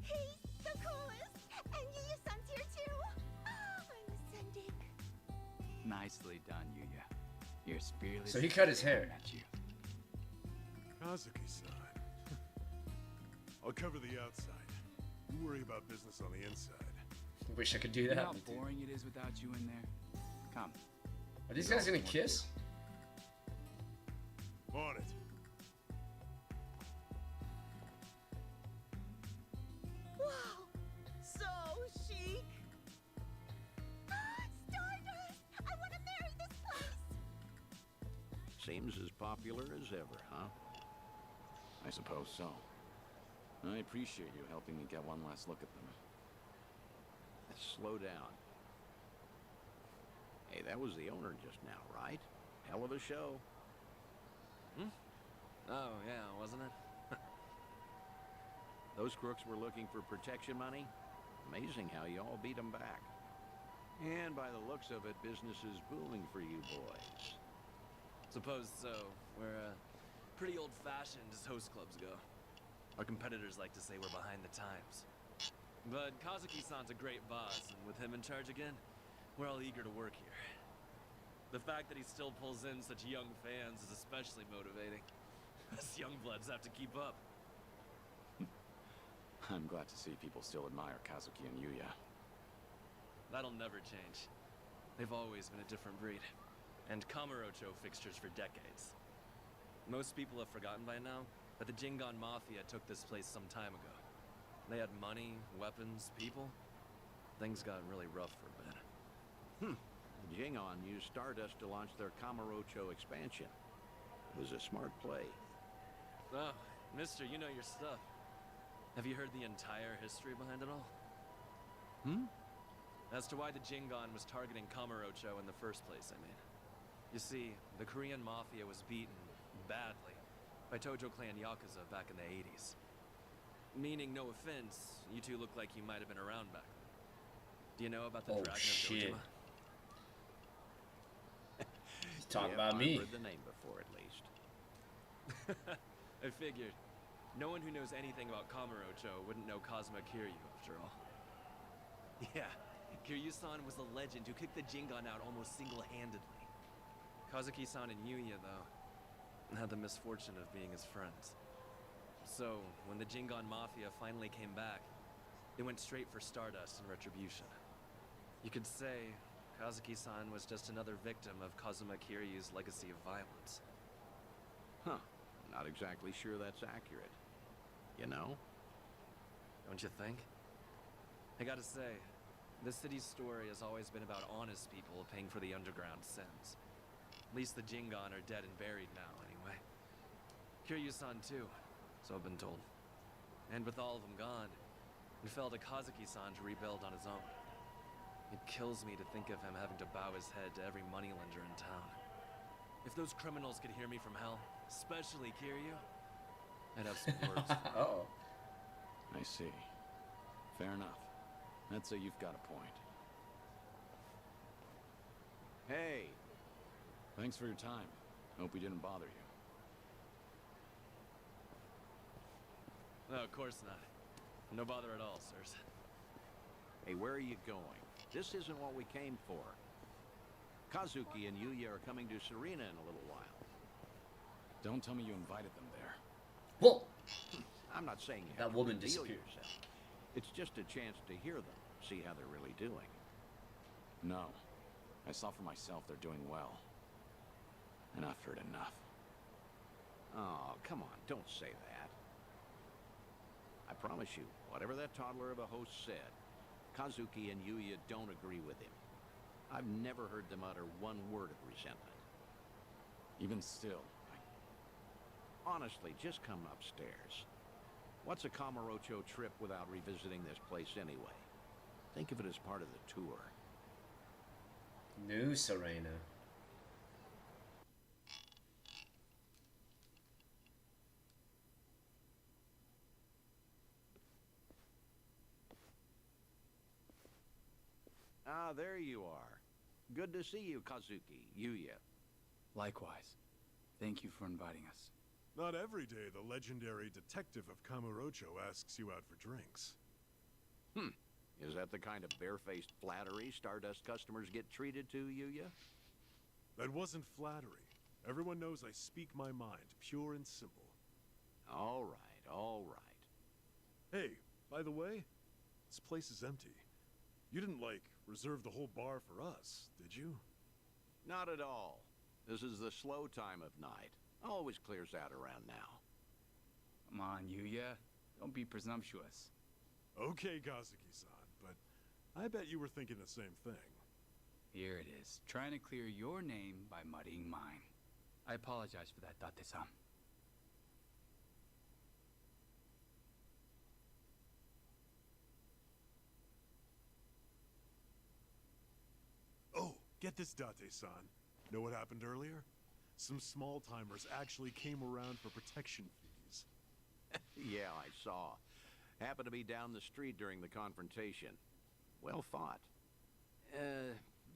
Speaker 5: He's the coolest! And Yuya-san's here too! I'm ascending.
Speaker 20: Nicely done, Yuya. You're spiritless.
Speaker 1: So he cut his hair.
Speaker 20: At you.
Speaker 18: Kazuki-san. I'll cover the outside. You worry about business on the inside.
Speaker 1: Wish I could do
Speaker 4: You know
Speaker 1: that.
Speaker 4: how boring it is without you in there? Come.
Speaker 1: Are these guys gonna kiss?
Speaker 18: On it.
Speaker 5: Wow! So chic! Stardust! I want to marry this place!
Speaker 22: Seems as popular as ever, huh?
Speaker 16: I suppose so. I appreciate you helping me get one last look at them.
Speaker 22: Slow down. Hey, that was the owner just now, right? Hell of a show. Hmm? Oh, yeah, wasn't it? Those crooks were looking for protection money? Amazing how you all beat them back. And by the looks of it, business is booming for you boys.
Speaker 9: Suppose so. We're, pretty old-fashioned as host clubs go. Our competitors like to say we're behind the times. But Kazuki-san's a great boss, and with him in charge again, we're all eager to work here. The fact that he still pulls in such young fans is especially motivating. Us young bloods have to keep up.
Speaker 16: I'm glad to see people still admire Kazuki and Yuya.
Speaker 9: That'll never change. They've always been a different breed. And Kamurocho fixtures for decades. Most people have forgotten by now, but the Jingon Mafia took this place some time ago. They had money, weapons, people. Things got really rough for a bit.
Speaker 22: Jingon used Stardust to launch their Kamurocho expansion. It was a smart play.
Speaker 9: Oh, mister, you know your stuff. Have you heard the entire history behind it all? As to why the Jingon was targeting Kamurocho in the first place, I mean. You see, the Korean Mafia was beaten, badly, by Tojo Clan Yakuza back in the 80s. Meaning, no offense, you two look like you might have been around back then. Do you know about the Dragon of Dojima?
Speaker 1: He's talking about me.
Speaker 22: I've heard the name before, at least.
Speaker 9: I figured. No one who knows anything about Kamurocho wouldn't know Kazuma Kiryu, after all. Yeah, Kiryu-san was the legend who kicked the Jingon out almost single-handedly. Kazuki-san and Yuya, though, had the misfortune of being his friends. So, when the Jingon Mafia finally came back, they went straight for Stardust and Retribution. You could say Kazuki-san was just another victim of Kazuma Kiryu's legacy of violence.
Speaker 22: Huh. Not exactly sure that's accurate. You know?
Speaker 9: Don't you think? I gotta say, this city's story has always been about honest people paying for the underground sins. At least the Jingon are dead and buried now, anyway. Kiryu-san too, so I've been told. And with all of them gone, it fell to Kazuki-san to rebuild on his own. It kills me to think of him having to bow his head to every moneylender in town. If those criminals could hear me from hell, especially Kiryu, I'd have some words.
Speaker 1: Uh-oh.
Speaker 16: I see. Fair enough. I'd say you've got a point.
Speaker 22: Hey!
Speaker 16: Thanks for your time. Hope we didn't bother you.
Speaker 9: No, of course not. No bother at all, sirs.
Speaker 22: Hey, where are you going? This isn't what we came for. Kazuki and Yuya are coming to Serena in a little while.
Speaker 16: Don't tell me you invited them there.
Speaker 1: Well,
Speaker 22: I'm not saying you
Speaker 1: that
Speaker 22: have to
Speaker 1: woman
Speaker 22: reveal
Speaker 1: disappeared.
Speaker 22: yourself. It's just a chance to hear them, see how they're really doing.
Speaker 16: No. I saw for myself they're doing well. And I've heard enough.
Speaker 22: Oh, come on, don't say that. I promise you, whatever that toddler of a host said, Kazuki and Yuya don't agree with him. I've never heard them utter one word of resentment.
Speaker 16: Even still,
Speaker 22: Honestly, just come upstairs. What's a Kamurocho trip without revisiting this place anyway? Think of it as part of the tour.
Speaker 1: New Serena.
Speaker 22: Ah, there you are. Good to see you, Kazuki, Yuya.
Speaker 4: Likewise. Thank you for inviting us.
Speaker 12: Not every day the legendary detective of Kamurocho asks you out for drinks.
Speaker 22: Is that the kind of barefaced flattery Stardust customers get treated to, Yuya?
Speaker 12: That wasn't flattery. Everyone knows I speak my mind, pure and simple.
Speaker 22: All right, all right.
Speaker 12: Hey, by the way, this place is empty. You didn't, like, reserve the whole bar for us, did you?
Speaker 22: Not at all. This is the slow time of night. Always clears out around now.
Speaker 4: Come on, Yuya. Don't be presumptuous.
Speaker 12: Okay, Kazuki-san, but I bet you were thinking the same thing.
Speaker 4: Here it is, trying to clear your name by muddying mine. I apologize for that, Date-san.
Speaker 12: Oh, get this, Date-san. Know what happened earlier? Some small-timers actually came around for protection fees.
Speaker 22: Yeah, I saw. Happened to be down the street during the confrontation. Well fought.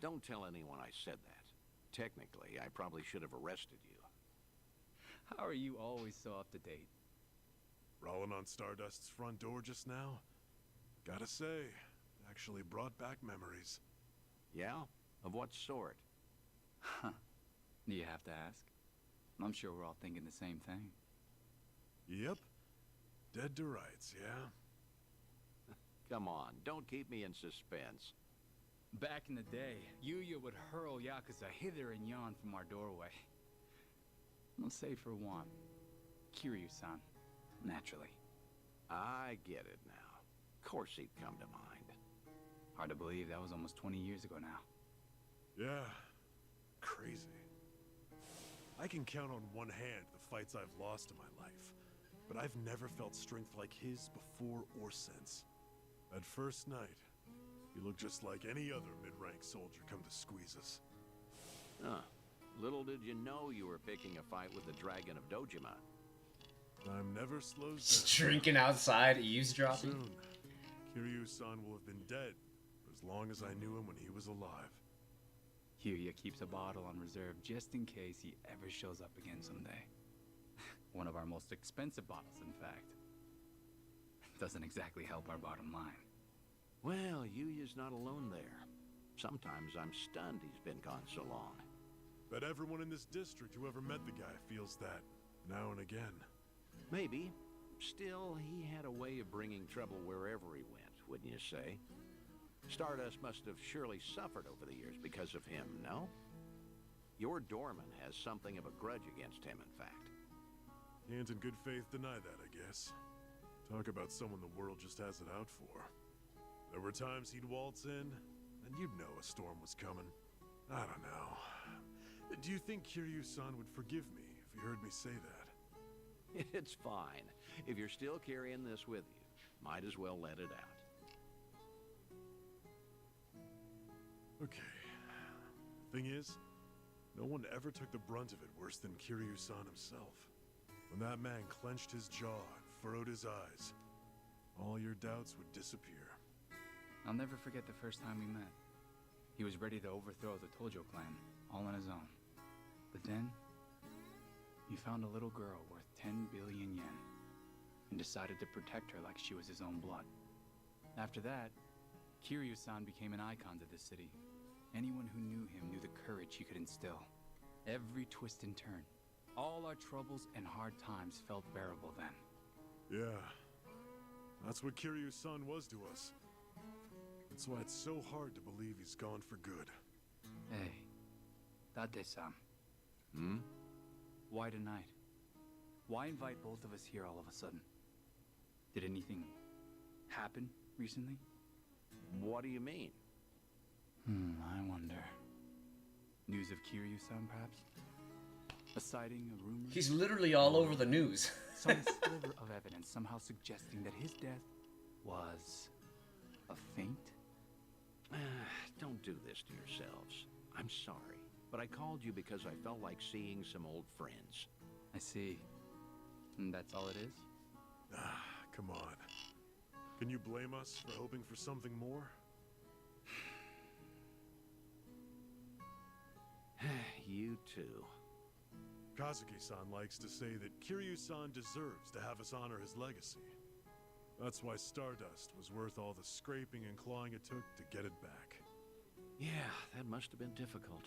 Speaker 22: Don't tell anyone I said that. Technically, I probably should have arrested you.
Speaker 4: How are you always so up to date?
Speaker 12: Rolling on Stardust's front door just now? Gotta say, actually brought back memories.
Speaker 22: Yeah? Of what sort?
Speaker 4: Huh. Do you have to ask? I'm sure we're all thinking the same thing.
Speaker 12: Yep. Dead to rights, yeah?
Speaker 22: Come on, don't keep me in suspense.
Speaker 4: Back in the day, Yuya would hurl Yakuza hither and yon from our doorway. Let's say for one, Kiryu-san, naturally.
Speaker 22: I get it now. Of course he'd come to mind.
Speaker 4: Hard to believe that was almost 20 years ago now.
Speaker 12: Yeah. Crazy. I can count on one hand the fights I've lost in my life, but I've never felt strength like his before or since. That first night, he looked just like any other mid-rank soldier come to squeeze us.
Speaker 22: Huh. Little did you know you were picking a fight with the Dragon of Dojima.
Speaker 12: Time never slows
Speaker 1: Just
Speaker 12: down.
Speaker 1: drinking outside, eavesdropping.
Speaker 12: Soon, Kiryu-san will have been dead for as long as I knew him when he was alive.
Speaker 4: Yuya keeps a bottle on reserve just in case he ever shows up again someday. One of our most expensive bottles, in fact. Doesn't exactly help our bottom line.
Speaker 22: Well, Yuya's not alone there. Sometimes I'm stunned he's been gone so long.
Speaker 12: Bet everyone in this district who ever met the guy feels that, now and again.
Speaker 22: Maybe. Still, he had a way of bringing trouble wherever he went, wouldn't you say? Stardust must have surely suffered over the years because of him, no? Your doorman has something of a grudge against him, in fact.
Speaker 12: Can't in good faith deny that, I guess. Talk about someone the world just has it out for. There were times he'd waltz in, and you'd know a storm was coming. I don't know. Do you think Kiryu-san would forgive me if he heard me say that?
Speaker 22: It's fine. If you're still carrying this with you, might as well let it out.
Speaker 12: Okay. Thing is, no one ever took the brunt of it worse than Kiryu-san himself. When that man clenched his jaw and furrowed his eyes, all your doubts would disappear.
Speaker 4: I'll never forget the first time we met. He was ready to overthrow the Tojo clan, all on his own. But then, he found a little girl worth 10 billion yen, and decided to protect her like she was his own blood. After that, Kiryu-san became an icon to this city. Anyone who knew him knew the courage he could instill. Every twist and turn, all our troubles and hard times felt bearable then.
Speaker 12: Yeah. That's what Kiryu-san was to us. That's why it's so hard to believe he's gone for good.
Speaker 4: Hey, Date-san.
Speaker 22: Hmm?
Speaker 4: Why tonight? Why invite both of us here all of a sudden? Did anything happen recently?
Speaker 22: What do you mean?
Speaker 4: I wonder. News of Kiryu-san, perhaps? A sighting, a rumor?
Speaker 1: He's literally all over the news.
Speaker 4: Some sliver of evidence somehow suggesting that his death was a feint?
Speaker 22: Don't do this to yourselves. I'm sorry, but I called you because I felt like seeing some old friends.
Speaker 4: I see. And that's all it is?
Speaker 12: Come on. Can you blame us for hoping for something more?
Speaker 22: You too.
Speaker 12: Kazuki-san likes to say that Kiryu-san deserves to have us honor his legacy. That's why Stardust was worth all the scraping and clawing it took to get it back.
Speaker 22: Yeah, that must have been difficult.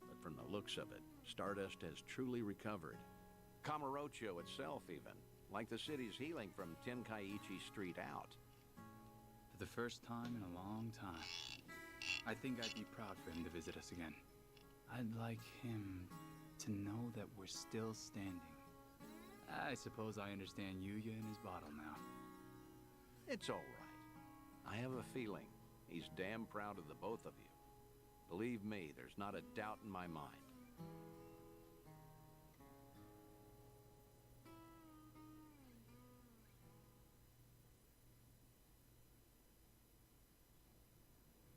Speaker 22: But from the looks of it, Stardust has truly recovered. Kamurocho itself even, like the city's healing from Tenkaichi Street out.
Speaker 4: For the first time in a long time, I think I'd be proud for him to visit us again. I'd like him to know that we're still standing. I suppose I understand Yuya and his bottle now.
Speaker 22: It's all right. I have a feeling he's damn proud of the both of you. Believe me, there's not a doubt in my mind.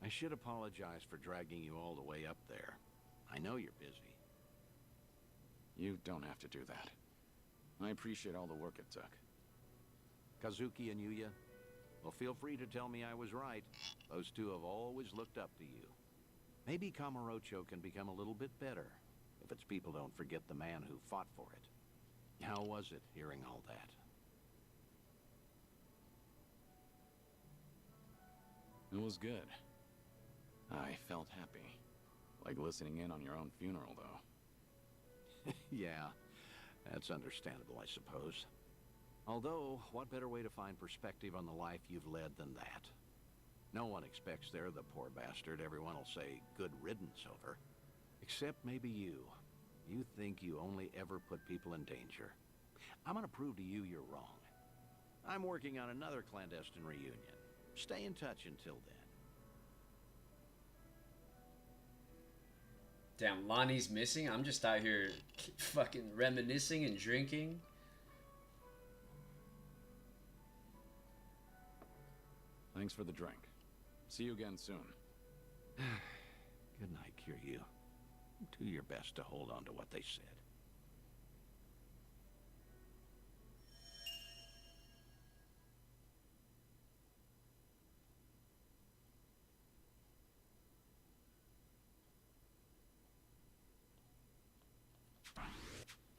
Speaker 22: I should apologize for dragging you all the way up there. I know you're busy.
Speaker 16: You don't have to do that. I appreciate all the work it took.
Speaker 22: Kazuki and Yuya? Well, feel free to tell me I was right. Those two have always looked up to you. Maybe Kamurocho can become a little bit better, if its people don't forget the man who fought for it. How was it, hearing all that?
Speaker 16: It was good. I felt happy. Like listening in on your own funeral, though.
Speaker 22: Yeah, that's understandable, I suppose. Although, what better way to find perspective on the life you've led than that? No one expects they're the poor bastard everyone will say good riddance over. Except maybe you. You think you only ever put people in danger. I'm gonna prove to you you're wrong. I'm working on another clandestine reunion. Stay in touch until then.
Speaker 1: Damn, Lonnie's missing. I'm just out here fucking reminiscing and drinking.
Speaker 16: Thanks for the drink. See you again soon.
Speaker 22: Good night, Kiryu. Do your best to hold on to what they said.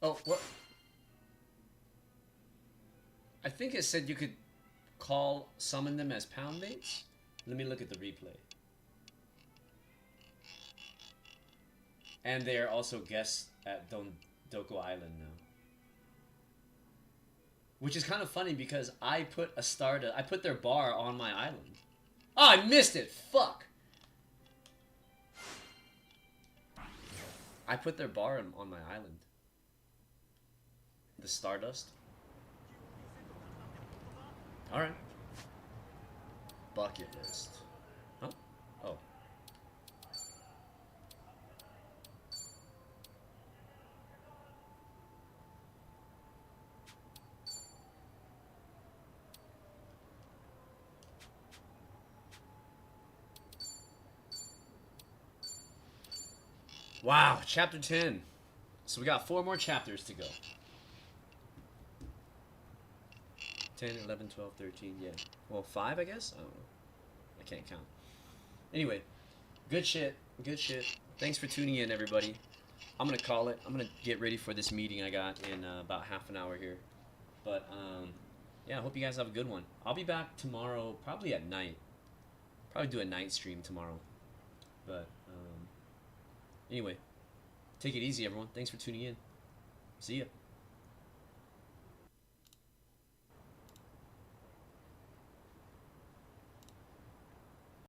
Speaker 1: Oh, what? I think it said you could summon them as pound mates. Let me look at the replay. And they are also guests at Doko Island now. Which is kind of funny because I put I put their bar on my island. Oh, I missed it! Fuck! I put their bar on my island. The Stardust. Alright. Bucket list. Huh? Oh. Wow, chapter 10. So we got 4 more chapters to go. 10, 11, 12, 13, yeah. Well, 5, I guess? I don't know. I can't count. Anyway, good shit. Good shit. Thanks for tuning in, everybody. I'm going to call it. I'm going to get ready for this meeting I got in about half an hour here. But, yeah, I hope you guys have a good one. I'll be back tomorrow, probably at night. Probably do a night stream tomorrow. But, anyway, take it easy, everyone. Thanks for tuning in. See ya.